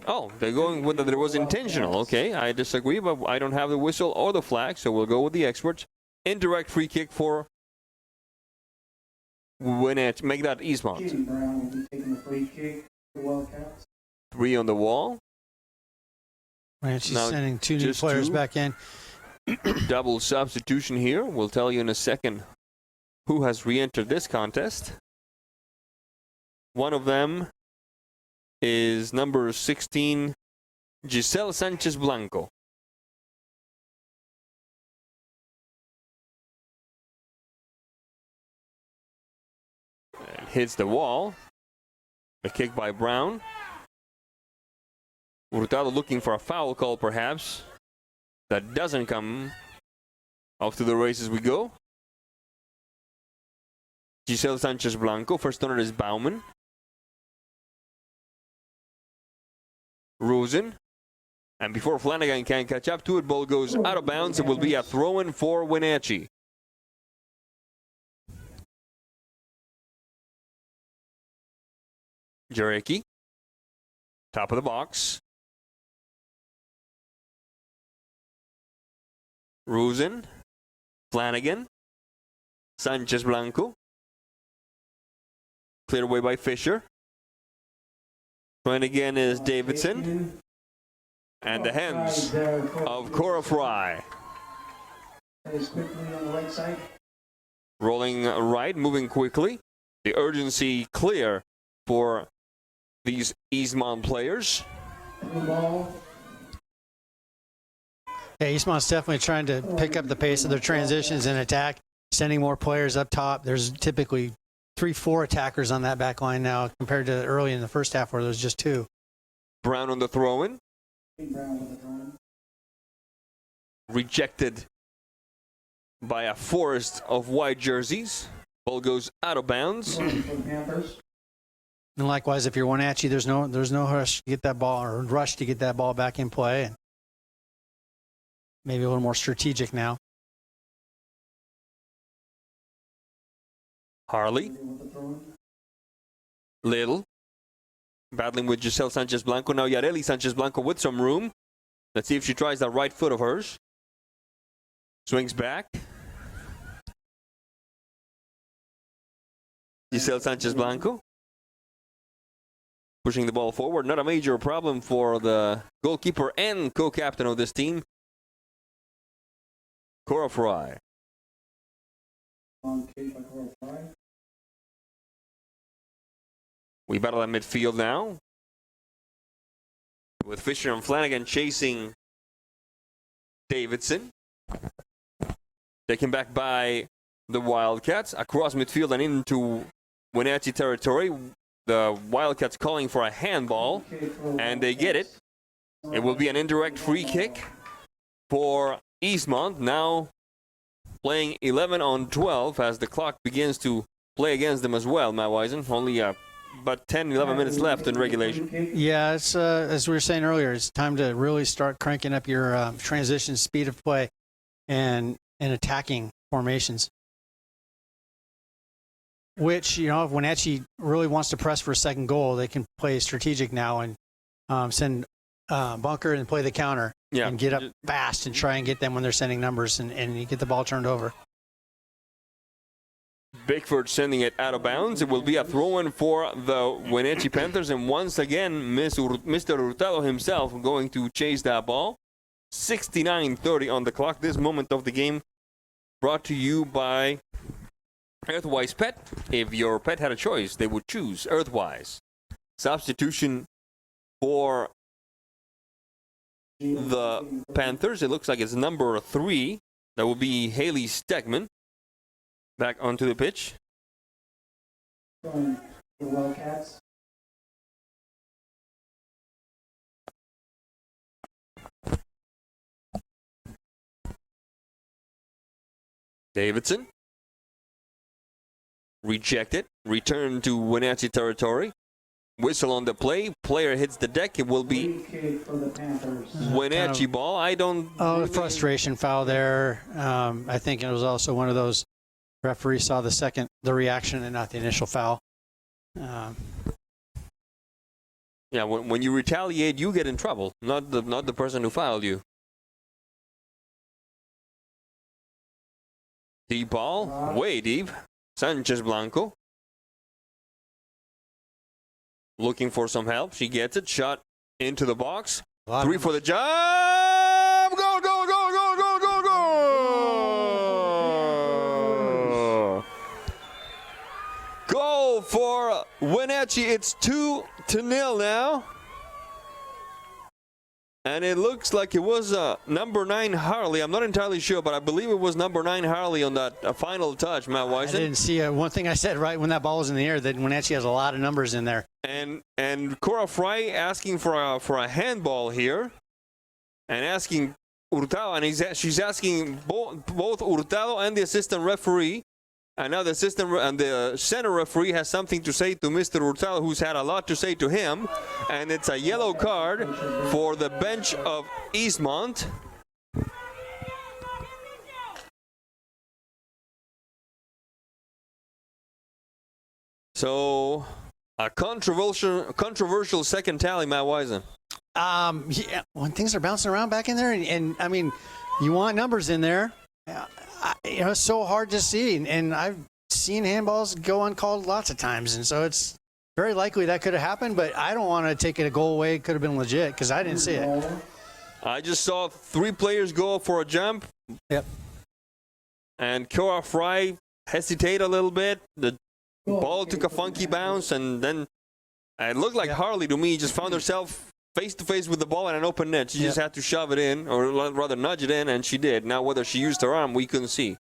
oh, they're going with that it was intentional. Okay, I disagree, but I don't have the whistle or the flag, so we'll go with the experts. Indirect free kick for Wenatchee. Make that Eastmont. Brown will be taking the free kick for Wildcats. 3 on the wall. She's sending 2 new players back in. Double substitution here. We'll tell you in a second who has re-entered this contest. One of them is number 16, Giselle Sanchez Blanco. And hits the wall. A kick by Brown. Hurtado looking for a foul call, perhaps. That doesn't come. Off to the races we go. Giselle Sanchez Blanco. First runner is Bauman. Rosen. And before Flanagan can catch up to it, ball goes out of bounds. It will be a throw-in for Wenatchee. Jarecki. Top of the box. Rosen. Flanagan. Sanchez Blanco. Cleared away by Fisher. Trying again is Davidson. And the hands of Cora Fry. Rolling right, moving quickly. The urgency clear for these Eastmont players. Yeah, Eastmont's definitely trying to pick up the pace of their transitions and attack, sending more players up top. There's typically 3-4 attackers on that back line now compared to early in the first half where there was just 2. Brown on the throw-in. Rejected by a forest of white jerseys. Ball goes out of bounds. And likewise, if you're Wenatchee, there's no rush to get that ball back in play, and maybe a little more strategic now. Harley. Little. Battling with Giselle Sanchez Blanco. Now Yareli Sanchez Blanco with some room. Let's see if she tries that right foot of hers. Swings back. Giselle Sanchez Blanco. Pushing the ball forward. Not a major problem for the goalkeeper and co-captain of this team, Cora Fry. We battle at midfield now, with Fisher and Flanagan chasing Davidson. Taken back by the Wildcats across midfield and into Wenatchee territory. the Wildcats calling for a handball, and they get it. It will be an indirect free kick for Eastmont, now playing 11 on 12 as the clock begins to play against them as well, Matt Wisen. Only about 10, 11 minutes left in regulation. Yeah, it's as we were saying earlier, it's time to really start cranking up your transition speed of play and attacking formations. Which, you know, if Wenatchee really wants to press for a second goal, they can play strategic now and send bunker and play the counter and get up fast and try and get them when they're sending numbers and you get the ball turned over. Bickford sending it out of bounds. It will be a throw-in for the Wenatchee Panthers, and once again, Mr. Hurtado himself going to chase that ball. 69:30 on the clock. This moment of the game brought to you by Earthwise Pet. If your pet had a choice, they would choose Earthwise. Substitution for the Panthers. It looks like it's number 3. That will be Haley Stegman. Back onto the pitch. From the Wildcats. Davidson. Rejected. Return to Wenatchee territory. Whistle on the play. Player hits the deck. It will be Wenatchee ball. I don't... Oh, frustration foul there. I think it was also one of those referees saw the reaction and not the initial foul. Yeah, when you retaliate, you get in trouble, not the person who fouled you. Deep ball, way deep. Sanchez Blanco. Looking for some help. She gets it. Shot into the box. 3 for the job. Go, go, go, go, go, go, go. Goal for Wenatchee. It's 2-0 now. And it looks like it was number 9 Harley. I'm not entirely sure, but I believe it was number 9 Harley on that final touch, Matt Wisen. I didn't see one thing I said right when that ball was in the air, that Wenatchee has a lot of numbers in there. And Cora Fry asking for a handball here, and asking Hurtado, and she's asking both Hurtado and the assistant referee. And now the assistant and the center referee has something to say to Mr. Hurtado, who's had a lot to say to him. And it's a yellow card for the bench of Eastmont. So a controversial second tally, Matt Wisen. Yeah, when things are bouncing around back in there, and I mean, you want numbers in there. It's so hard to see, and I've seen handballs go uncalled lots of times, and so it's very likely that could have happened, but I don't want to take it a goal away. It could have been legit because I didn't see it. I just saw 3 players go for a jump. Yep. And Cora Fry hesitate a little bit. The ball took a funky bounce, and then it looked like Harley to me just found herself face-to-face with the ball at an open net. She just had to shove it in, or rather nudge it in, and she did. Now, whether she used her arm, we couldn't see.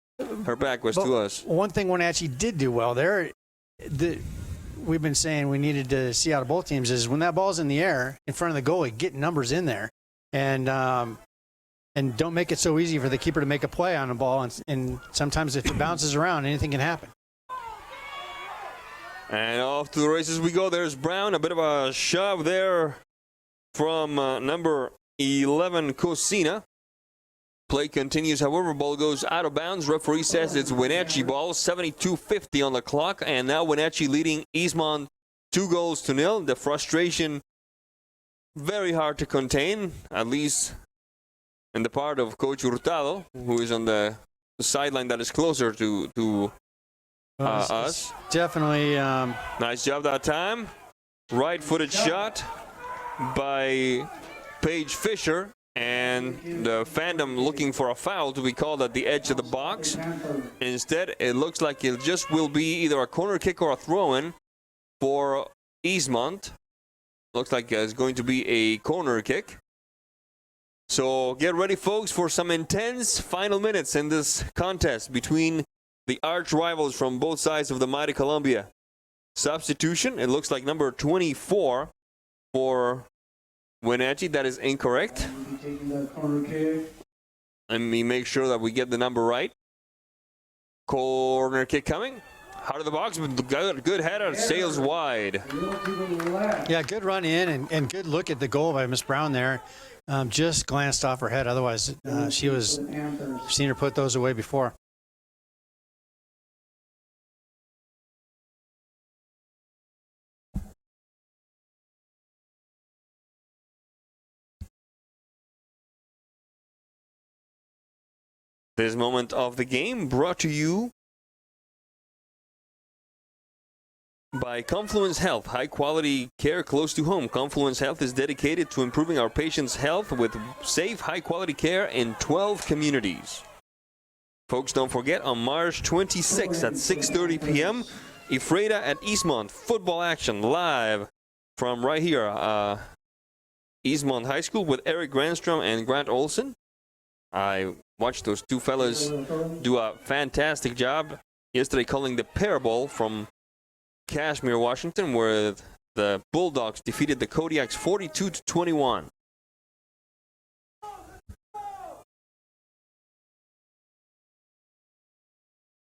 Her back was to us. One thing Wenatchee did do well there, we've been saying we needed to see out of both teams, is when that ball's in the air in front of the goalie, get numbers in there. And don't make it so easy for the keeper to make a play on the ball. And sometimes if it bounces around, anything can happen. And off to the races we go. There's Brown. A bit of a shove there from number 11, Cosina. Play continues, however, ball goes out of bounds. Referee says it's Wenatchee ball, 72:50 on the clock, and now Wenatchee leading Eastmont 2-0. The frustration very hard to contain, at least in the part of Coach Hurtado, who is on the sideline that is closer to us. Definitely. Nice job that time. Right-footed shot by Paige Fisher, and the Phantom looking for a foul to be called at the edge of the box. Instead, it looks like it just will be either a corner kick or a throw-in for Eastmont. Looks like it's going to be a corner kick. So get ready, folks, for some intense final minutes in this contest between the arch rivals from both sides of the mighty Columbia. substitution. It looks like number 24 for Wenatchee. That is incorrect. Taking the corner kick. Let me make sure that we get the number right. Corner kick coming. Heart of the box, good header, sails wide. Yeah, good run in and good look at the goal by Miss Brown there. Just glanced off her head. Otherwise, I've seen her put those away before. This moment of the game brought to you by Confluence Health. High quality care close to home. Confluence Health is dedicated to improving our patients' health with safe, high quality care in 12 communities. Folks, don't forget on March 26th at 6:30 p.m., Ephrata at Eastmont. Football action live from right here, Eastmont High School with Eric Granstrom and Grant Olson. I watched those two fellas do a fantastic job yesterday calling the parable from Kashmir, Washington, where the Bulldogs defeated the Kodiaks 42-21.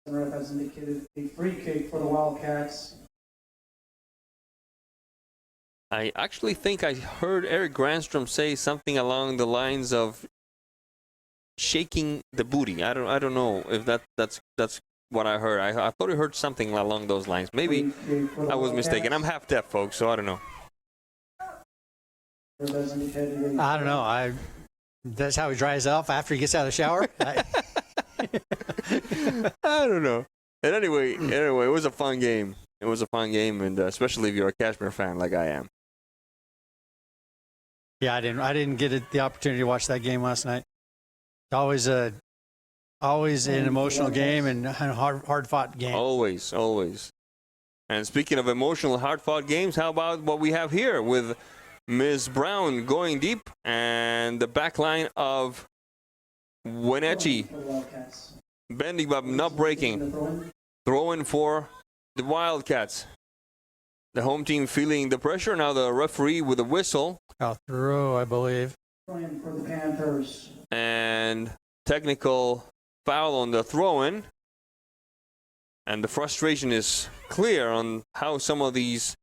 The ref has indicated a free kick for the Wildcats. I actually think I heard Eric Granstrom say something along the lines of shaking the booty. I don't know if that's what I heard. I thought I heard something along those lines. Maybe I was mistaken. I'm half deaf, folks, so I don't know. I don't know. That's how he dries off after he gets out of the shower. I don't know. And anyway, it was a fun game. It was a fun game, and especially if you're a Kashmir fan like I am. Yeah, I didn't get the opportunity to watch that game last night. Always an emotional game and a hard-fought game. Always. And speaking of emotional, hard-fought games, how about what we have here with Ms. Brown going deep and the back line of Wenatchee bending but not breaking. Throwing for the Wildcats. The home team feeling the pressure. Now the referee with a whistle. I'll throw, I believe. Throwing for the Panthers. And technical foul on the throw-in. And the frustration is clear on how some of these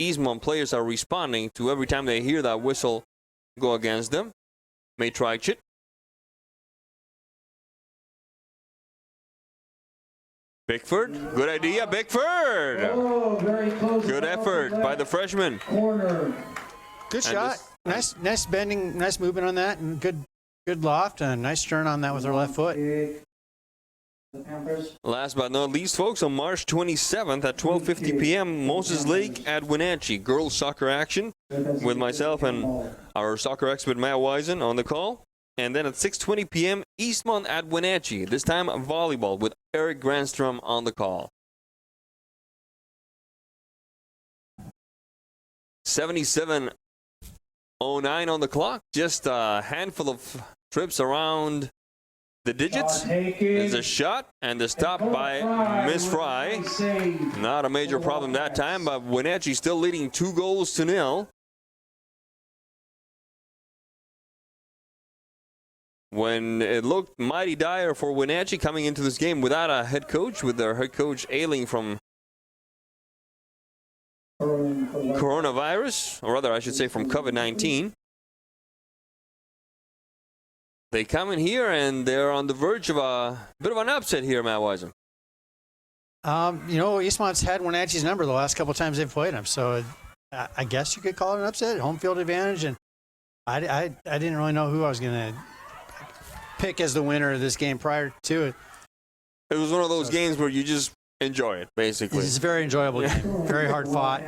Eastmont players are responding to every time they hear that whistle go against them. Matrajcit. Bickford, good idea, Bickford! Oh, very close. Good effort by the freshman. Corner. Good shot. Nice bending, nice movement on that, and good loft, and a nice turn on that with her left foot. Last but not least, folks, on March 27th at 12:50 p.m., Moses Lake at Wenatchee. Girls soccer action with myself and our soccer expert, Matt Wisen, on the call. And then at 6:20 p.m., Eastmont at Wenatchee. This time, volleyball with Eric Granstrom on the call. 77:09 on the clock. Just a handful of trips around the digits. There's a shot and the stop by Miss Fry. Not a major problem that time, but Wenatchee still leading 2-0. When it looked mighty dire for Wenatchee coming into this game without a head coach, with their head coach ailing from coronavirus, or rather I should say from COVID-19. They come in here and they're on the verge of a bit of an upset here, Matt Wisen. Eastmont's had Wenatchee's number the last couple of times they've played them, so I guess you could call it an upset, home field advantage, and I didn't really know who I was going to pick as the winner of this game prior to it. It was one of those games where you just enjoy it, basically. It's a very enjoyable game, very hard fought.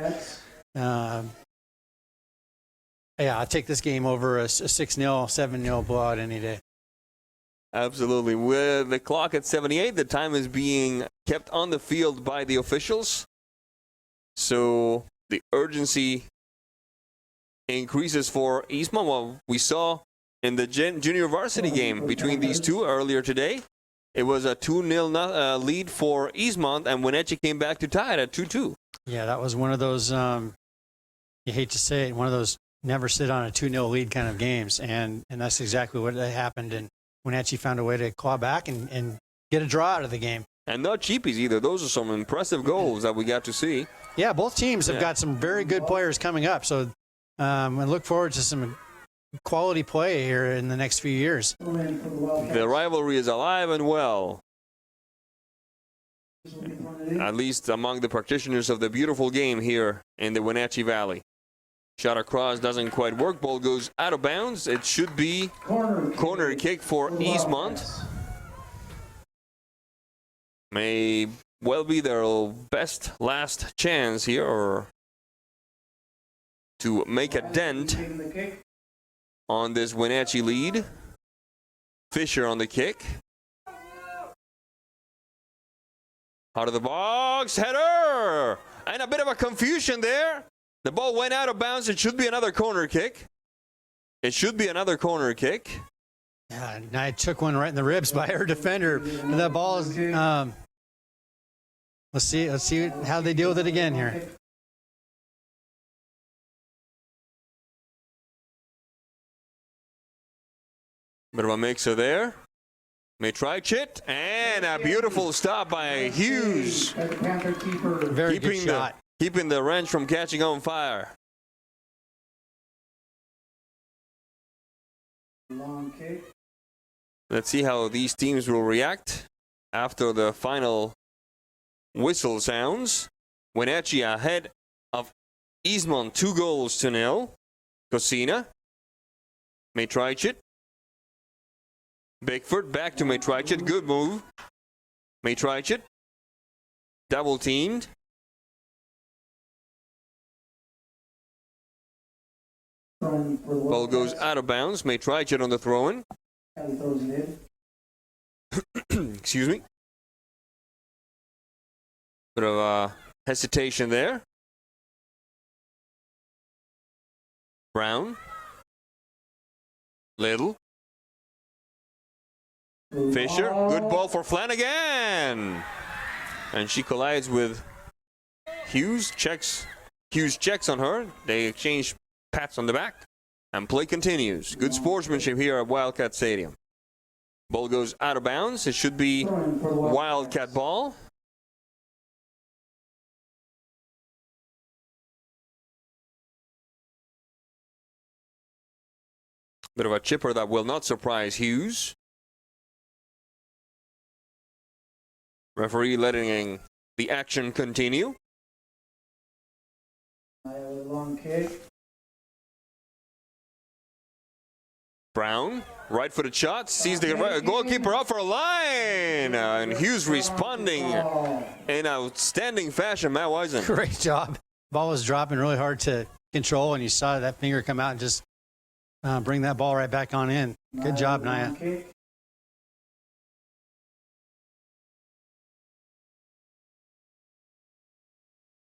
I'll take this game over a 6-0, 7-0 blowout any day. Absolutely. With the clock at 78, the time is being kept on the field by the officials. So the urgency increases for Eastmont. Well, we saw in the junior varsity game between these two earlier today, it was a 2-0 lead for Eastmont, and Wenatchee came back to tie it at 2-2. Yeah, that was one of those, you hate to say it, one of those never sit on a 2-0 lead kind of games. And that's exactly what happened. And Wenatchee found a way to claw back and get a draw out of the game. And not cheapies either. Those are some impressive goals that we got to see. Yeah, both teams have got some very good players coming up. So I look forward to some quality play here in the next few years. The rivalry is alive and well. At least among the practitioners of the beautiful game here in the Wenatchee Valley. Shot across doesn't quite work. Ball goes out of bounds. It should be corner kick for Eastmont. May well be their best last chance here, or to make a dent on this Wenatchee lead. Fisher on the kick. Out of the box, header! And a bit of a confusion there. The ball went out of bounds. It should be another corner kick. It should be another corner kick. Yeah, and I took one right in the ribs by our defender. And that ball is, let's see how they deal with it again here. Bit of a mixer there. May try Chit, and a beautiful stop by Hughes. Very good shot. Keeping the wrench from catching on fire. Long kick. Let's see how these teams will react after the final whistle sounds. Wenatchee ahead of Eastmont 2-0. Cosina. May try Chit. Bigford back to Matrichet. Good move. Matrichet. Double teamed. Ball goes out of bounds. Matrichet on the throw-in. Excuse me. Bit of hesitation there. Brown. Little. Fisher, good ball for Flanagan. And she collides with Hughes. Hughes checks on her. They exchange pats on the back. And play continues. Good sportsmanship here at Wildcat Stadium. Ball goes out of bounds. It should be Wildcat ball. Bit of a chipper that will not surprise Hughes. Referee letting the action continue. Long kick. Brown, right-footed shot, sees the goalkeeper up for a line, and Hughes responding in outstanding fashion. Matt Wisen. Great job. Ball was dropping really hard to control, and you saw that finger come out and just bring that ball right back on in. Good job, Naya.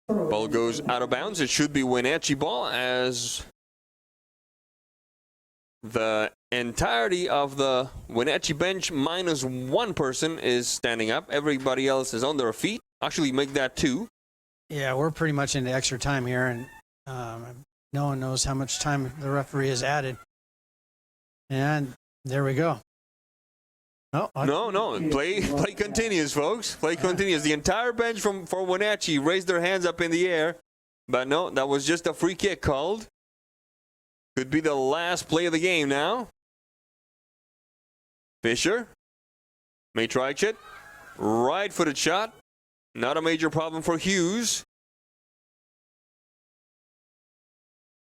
Ball goes out of bounds. It should be Wenatchee ball as the entirety of the Wenatchee bench minus one person is standing up. Everybody else is on their feet. Actually, make that two. Yeah, we're pretty much into extra time here, and no one knows how much time the referee has added. And there we go. No. Play continues, folks. Play continues. The entire bench for Wenatchee raised their hands up in the air. But no, that was just a free kick called. Could be the last play of the game now. Fisher. Matrichet. Right-footed shot. Not a major problem for Hughes.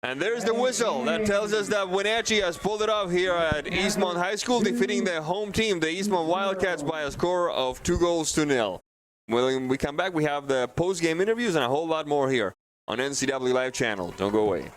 And there's the whistle that tells us that Wenatchee has pulled it off here at Eastmont High School, defeating their home team, the Eastmont Wildcats, by a score of 2-0. When we come back, we have the post-game interviews and a whole lot more here on NCWLIFE Channel. Don't go away.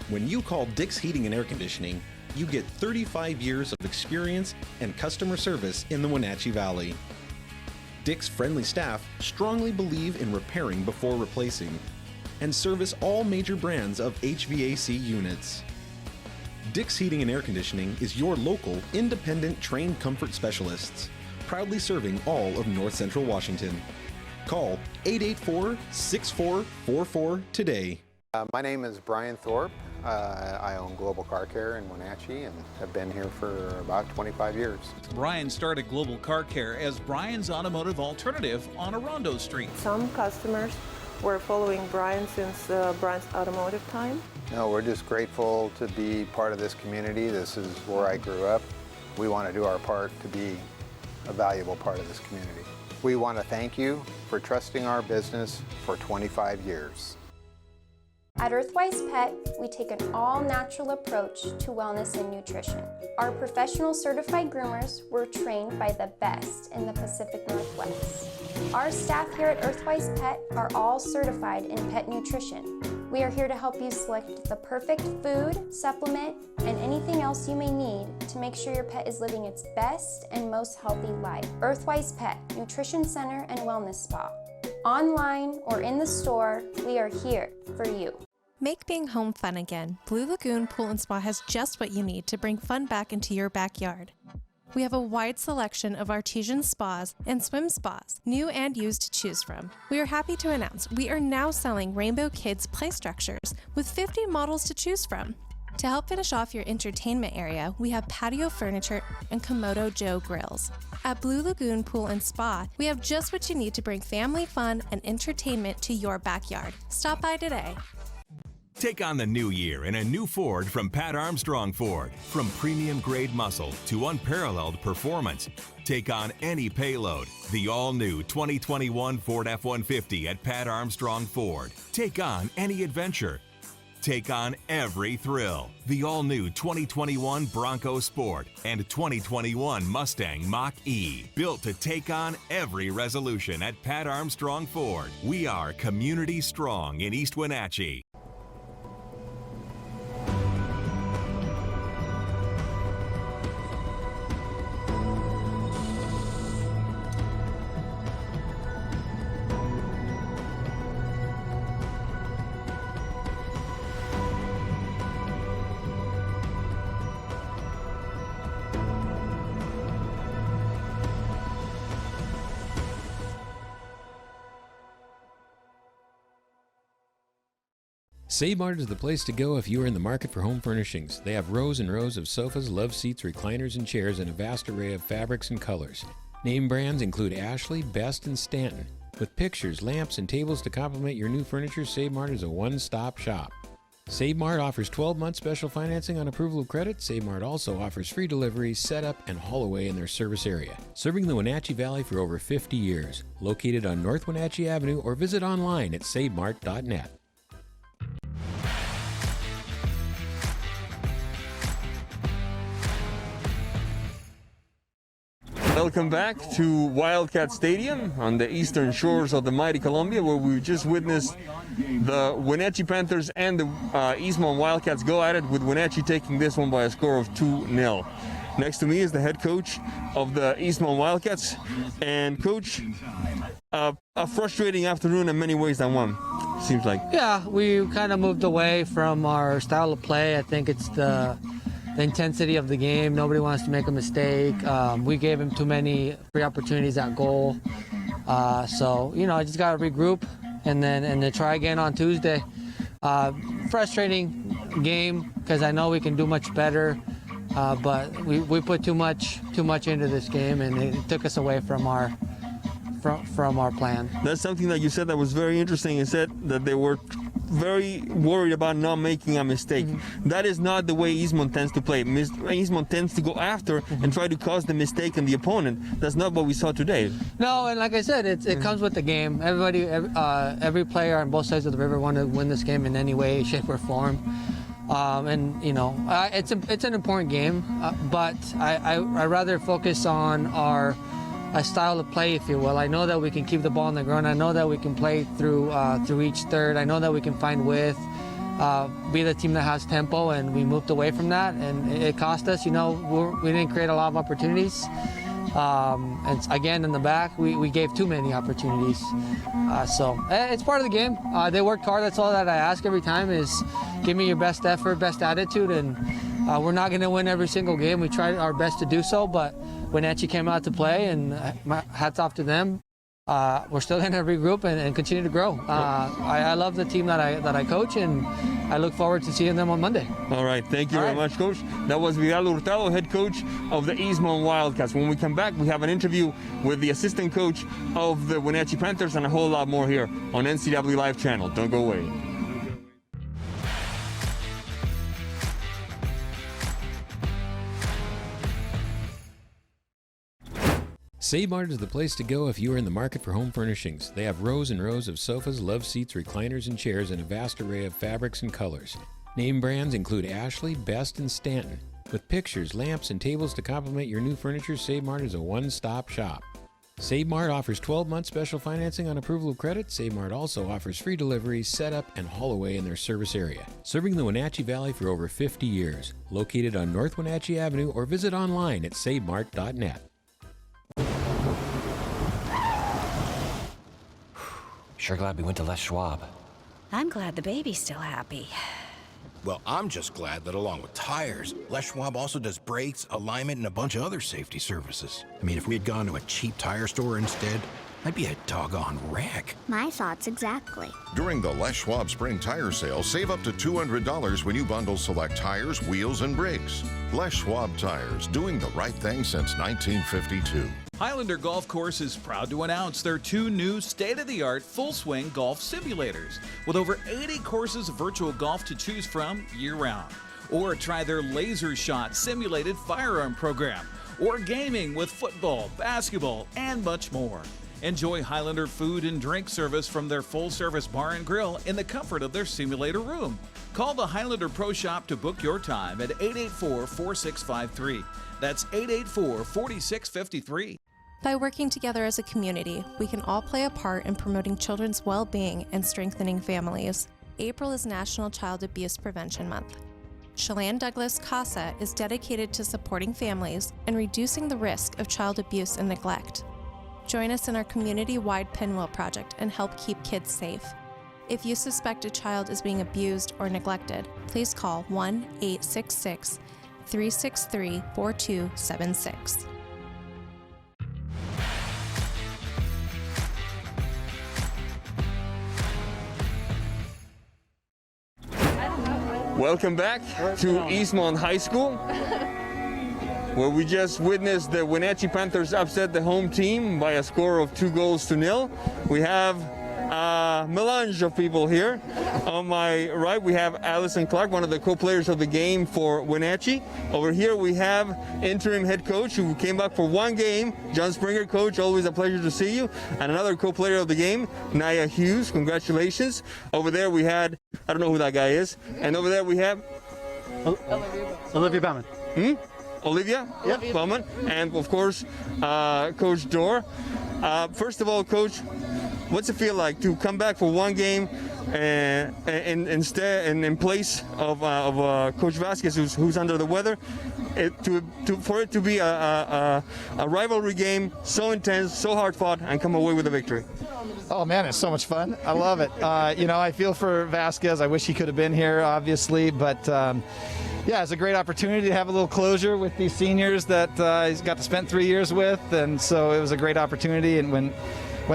When you call Dick's Heating and Air Conditioning, you get 35 years of experience and customer service in the Wenatchee Valley. Dick's friendly staff strongly believe in repairing before replacing and service all major brands of HVAC units. Dick's Heating and Air Conditioning is your local, independent, trained comfort specialists, proudly serving all of North Central Washington. Call 884-6444 today. My name is Brian Thorpe. I own Global Car Care in Wenatchee and have been here for about 25 years. Brian started Global Car Care as Brian's automotive alternative on Orondo Street. Some customers were following Brian since Brian's automotive time. No, we're just grateful to be part of this community. This is where I grew up. We want to do our part to be a valuable part of this community. We want to thank you for trusting our business for 25 years. At Earthwise Pet, we take an all-natural approach to wellness and nutrition. Our professional certified groomers were trained by the best in the Pacific Northwest. Our staff here at Earthwise Pet are all certified in pet nutrition. We are here to help you select the perfect food, supplement, and anything else you may need to make sure your pet is living its best and most healthy life. Earthwise Pet, Nutrition Center and Wellness Spa. Online or in the store, we are here for you. Make being home fun again. Blue Lagoon Pool and Spa has just what you need to bring fun back into your backyard. We have a wide selection of artesian spas and swim spas, new and used to choose from. We are happy to announce we are now selling Rainbow Kids play structures with 50 models to choose from. To help finish off your entertainment area, we have patio furniture and Komodo Joe grills. At Blue Lagoon Pool and Spa, we have just what you need to bring family fun and entertainment to your backyard. Stop by today. Take on the new year in a new Ford from Pat Armstrong Ford. From premium grade muscle to unparalleled performance. Take on any payload. The all-new 2021 Ford F-150 at Pat Armstrong Ford. Take on any adventure. Take on every thrill. The all-new 2021 Bronco Sport and 2021 Mustang Mach-E. Built to take on every resolution at Pat Armstrong Ford. We are community strong in East Wenatchee. Save Mart is the place to go if you are in the market for home furnishings. They have rows and rows of sofas, love seats, recliners, and chairs in a vast array of fabrics and colors. Name brands include Ashley, Best, and Stanton. With pictures, lamps, and tables to complement your new furniture, Save Mart is a one-stop shop. Save Mart offers 12-month special financing on approval of credit. Save Mart also offers free delivery, setup, and haul away in their service area. Serving the Wenatchee Valley for over 50 years. Located on North Wenatchee Avenue or visit online at savemart.net. Welcome back to Wildcat Stadium on the eastern shores of the mighty Columbia, where we just witnessed the Wenatchee Panthers and the Eastmont Wildcats go at it, with Wenatchee taking this one by a score of 2-0. Next to me is the head coach of the Eastmont Wildcats. And coach, a frustrating afternoon in many ways than one, seems like. Yeah, we kind of moved away from our style of play. I think it's the intensity of the game. Nobody wants to make a mistake. We gave him too many free opportunities at goal. So, I just got to regroup and then try again on Tuesday. Frustrating game because I know we can do much better, but we put too much into this game, and it took us away from our plan. That's something that you said that was very interesting. You said that they were very worried about not making a mistake. Mm-hmm. That is not the way Eastmont tends to play. Eastmont tends to go after and try to cause the mistake in the opponent. That's not what we saw today. No, and like I said, it comes with the game. Every player on both sides of the river want to win this game in any way, shape, or form. It's an important game, but I rather focus on our style of play, if you will. I know that we can keep the ball on the ground. I know that we can play through each third. I know that we can find width, be the team that has tempo, and we moved away from that, and it cost us. We didn't create a lot of opportunities. And again, in the back, we gave too many opportunities. So it's part of the game. They worked hard. That's all that I ask every time is give me your best effort, best attitude, and We're not going to win every single game. We tried our best to do so, but Wenatchee came out to play, and my hats off to them. We're still going to regroup and continue to grow. I love the team that I coach, and I look forward to seeing them on Monday. All right, thank you very much, Coach. That was Vidal Hurtado, head coach of the Eastmont Wildcats. When we come back, we have an interview with the assistant coach of the Wenatchee Panthers and a whole lot more here on NCWLIFE Channel. Don't go away. Save Mart is the place to go if you are in the market for home furnishings. They have rows and rows of sofas, love seats, recliners, and chairs in a vast array of fabrics and colors. Name brands include Ashley, Best, and Stanton. With pictures, lamps, and tables to complement your new furniture, Save Mart is a one-stop shop. Save Mart offers 12-month special financing on approval of credit. Save Mart also offers free delivery, setup, and haul away in their service area. Serving the Wenatchee Valley for over 50 years. Located on North Wenatchee Avenue, or visit online at savemart.net. Sure glad we went to Les Schwab. I'm glad the baby's still happy. Well, I'm just glad that along with tires, Les Schwab also does brakes, alignment, and a bunch of other safety services. I mean, if we had gone to a cheap tire store instead, I'd be a doggone wreck. My thoughts exactly. During the Les Schwab Spring Tire Sale, save up to $200 when you bundle select tires, wheels, and brakes. Les Schwab Tires, doing the right thing since 1952. Highlander Golf Course is proud to announce their 2 new state-of-the-art full-swing golf simulators with over 80 courses of virtual golf to choose from year-round. Or try their Laser Shot simulated firearm program, or gaming with football, basketball, and much more. Enjoy Highlander food and drink service from their full-service bar and grill in the comfort of their simulator room. Call the Highlander Pro Shop to book your time at 884-4653. That's 884-4653. By working together as a community, we can all play a part in promoting children's well-being and strengthening families. April is National Child Abuse Prevention Month. Shalane Douglas CASA is dedicated to supporting families and reducing the risk of child abuse and neglect. Join us in our community-wide Pinwheel project and help keep kids safe. If you suspect a child is being abused or neglected, please call 1-866-363-4276. Welcome back to Eastmont High School, where we just witnessed the Wenatchee Panthers upset the home team by a score of 2-0. We have a melange of people here. On my right, we have Allison Clark, one of the co-players of the game for Wenatchee. Over here, we have interim head coach who came back for 1 game, John Springer. Coach, always a pleasure to see you. And another co-player of the game, Naya Hughes. Congratulations. Over there, we had, I don't know who that guy is. And over there, we have Olivia Bauman. Olivia Bauman. And of course, Coach Dorr. First of all, Coach, what's it feel like to come back for 1 game and in place of Coach Vasquez, who's under the weather, for it to be a rivalry game so intense, so hard fought, and come away with a victory? Oh man, it's so much fun. I love it. I feel for Vasquez. I wish he could have been here, obviously, but yeah, it's a great opportunity to have a little closure with these seniors that he's got to spend 3 years with, and so it was a great opportunity. And when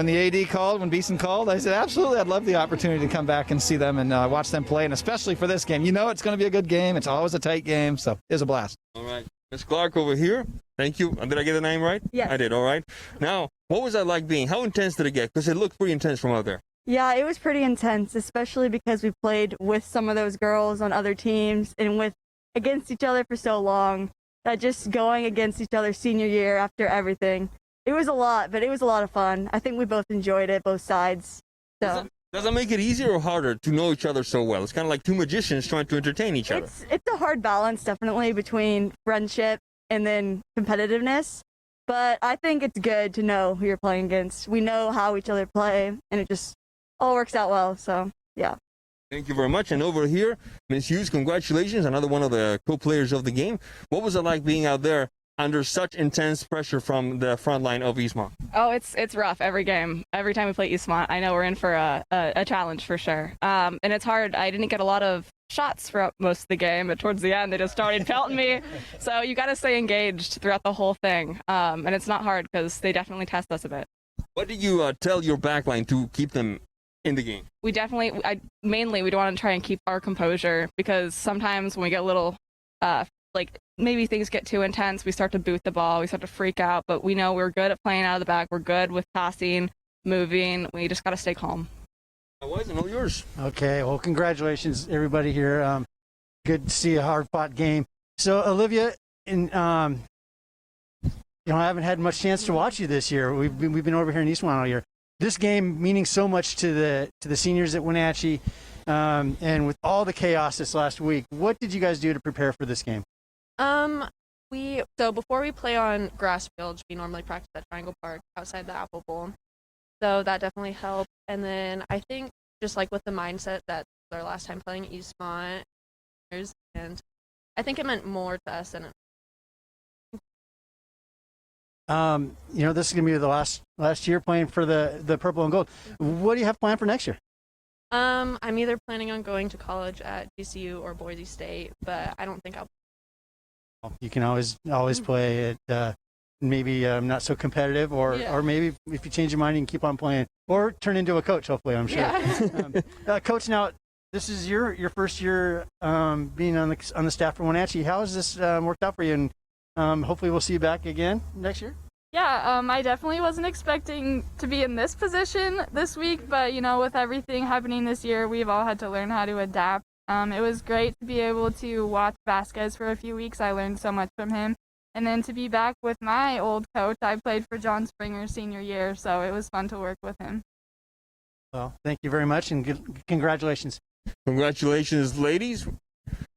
the AD called, when Beeson called, I said, absolutely, I'd love the opportunity to come back and see them and watch them play, and especially for this game. You know it's going to be a good game. It's always a tight game, so it was a blast. All right. Ms. Clark over here. Thank you. Did I get the name right? Yes. I did. All right. Now, what was that like being? How intense did it get? Because it looked pretty intense from out there. Yeah, it was pretty intense, especially because we played with some of those girls on other teams and against each other for so long. That just going against each other senior year after everything. It was a lot, but it was a lot of fun. I think we both enjoyed it, both sides. So. Does that make it easier or harder to know each other so well? It's kind of like 2 magicians trying to entertain each other. It's a hard balance, definitely, between friendship and then competitiveness. But I think it's good to know who you're playing against. We know how each other play, and it just all works out well. So, yeah. Thank you very much. And over here, Ms. Hughes, congratulations, another one of the co-players of the game. What was it like being out there under such intense pressure from the front line of Eastmont? Oh, it's rough every game. Every time we play Eastmont, I know we're in for a challenge for sure. And it's hard. I didn't get a lot of shots throughout most of the game, but towards the end they just started pelting me. So you got to stay engaged throughout the whole thing, and it's not hard because they definitely test us a bit. What did you tell your backline to keep them in the game? We definitely, mainly we don't want to try and keep our composure, because sometimes when we get a little, like maybe things get too intense, we start to boot the ball, we start to freak out, but we know we're good at playing out of the back, we're good with passing, moving, we just got to stay calm. Wisen, all yours. Okay, well, congratulations, everybody here. Good to see a hard-fought game. So, Olivia, I haven't had much chance to watch you this year. We've been over here in Eastmont all year. This game meaning so much to the seniors at Wenatchee, and with all the chaos this last week, what did you guys do to prepare for this game? So before we play on grass fields, we normally practice at Triangle Park outside the Apple Bowl. So that definitely helped. And then I think just like with the mindset that our last time playing Eastmont, and I think it meant more to us than this is going to be the last year playing for the purple and gold. What do you have planned for next year? I'm either planning on going to college at GCU or Boise State, but I don't think I'll. You can always play at maybe not so competitive, or maybe if you change your mind, you can keep on playing, or turn into a coach. Hopefully, I'm sure. Yeah. Coach, now this is your first year being on the staff for Wenatchee. How has this worked out for you? And hopefully, we'll see you back again next year. Yeah, I definitely wasn't expecting to be in this position this week, but with everything happening this year, we've all had to learn how to adapt. It was great to be able to watch Vasquez for a few weeks. I learned so much from him. And then to be back with my old coach, I played for John Springer's senior year, so it was fun to work with him. Well, thank you very much, and congratulations. Congratulations, ladies.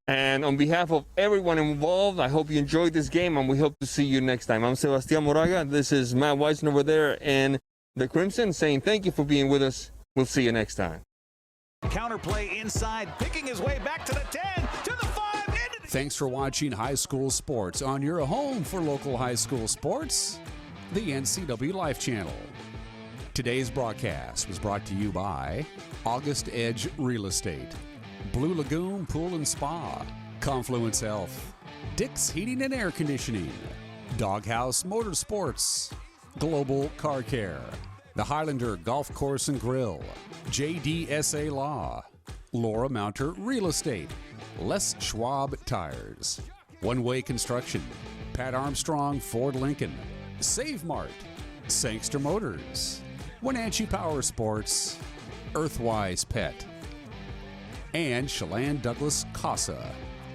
And on behalf of everyone involved, I hope you enjoyed this game, and we hope to see you next time. I'm Sebastian Moraga. This is Matt Wisen over there in the Crimson saying thank you for being with us. We'll see you next time. Counterplay inside, picking his way back to the 10, to the 5, into the... Thanks for watching High School Sports on your home for local high school sports, the NCWLIFE Channel. Today's broadcast was brought to you by August Edge Real Estate, Blue Lagoon Pool and Spa, Confluence Health, Dick's Heating and Air Conditioning, Doghouse Motorsports, Global Car Care, the Highlander Golf Course and Grill, JDSA Law, Laura Mounter Real Estate, Les Schwab Tires, One Way Construction, Pat Armstrong Ford Lincoln, Save Mart, Sangster Motors, Wenatchee Power Sports, Earthwise Pet, and Chelan Douglas Casa.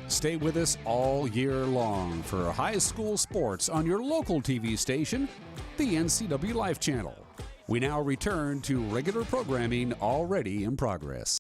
Stay with us all year long for high school sports on your local TV station, the NCWLIFE Channel. We now return to regular programming already in progress.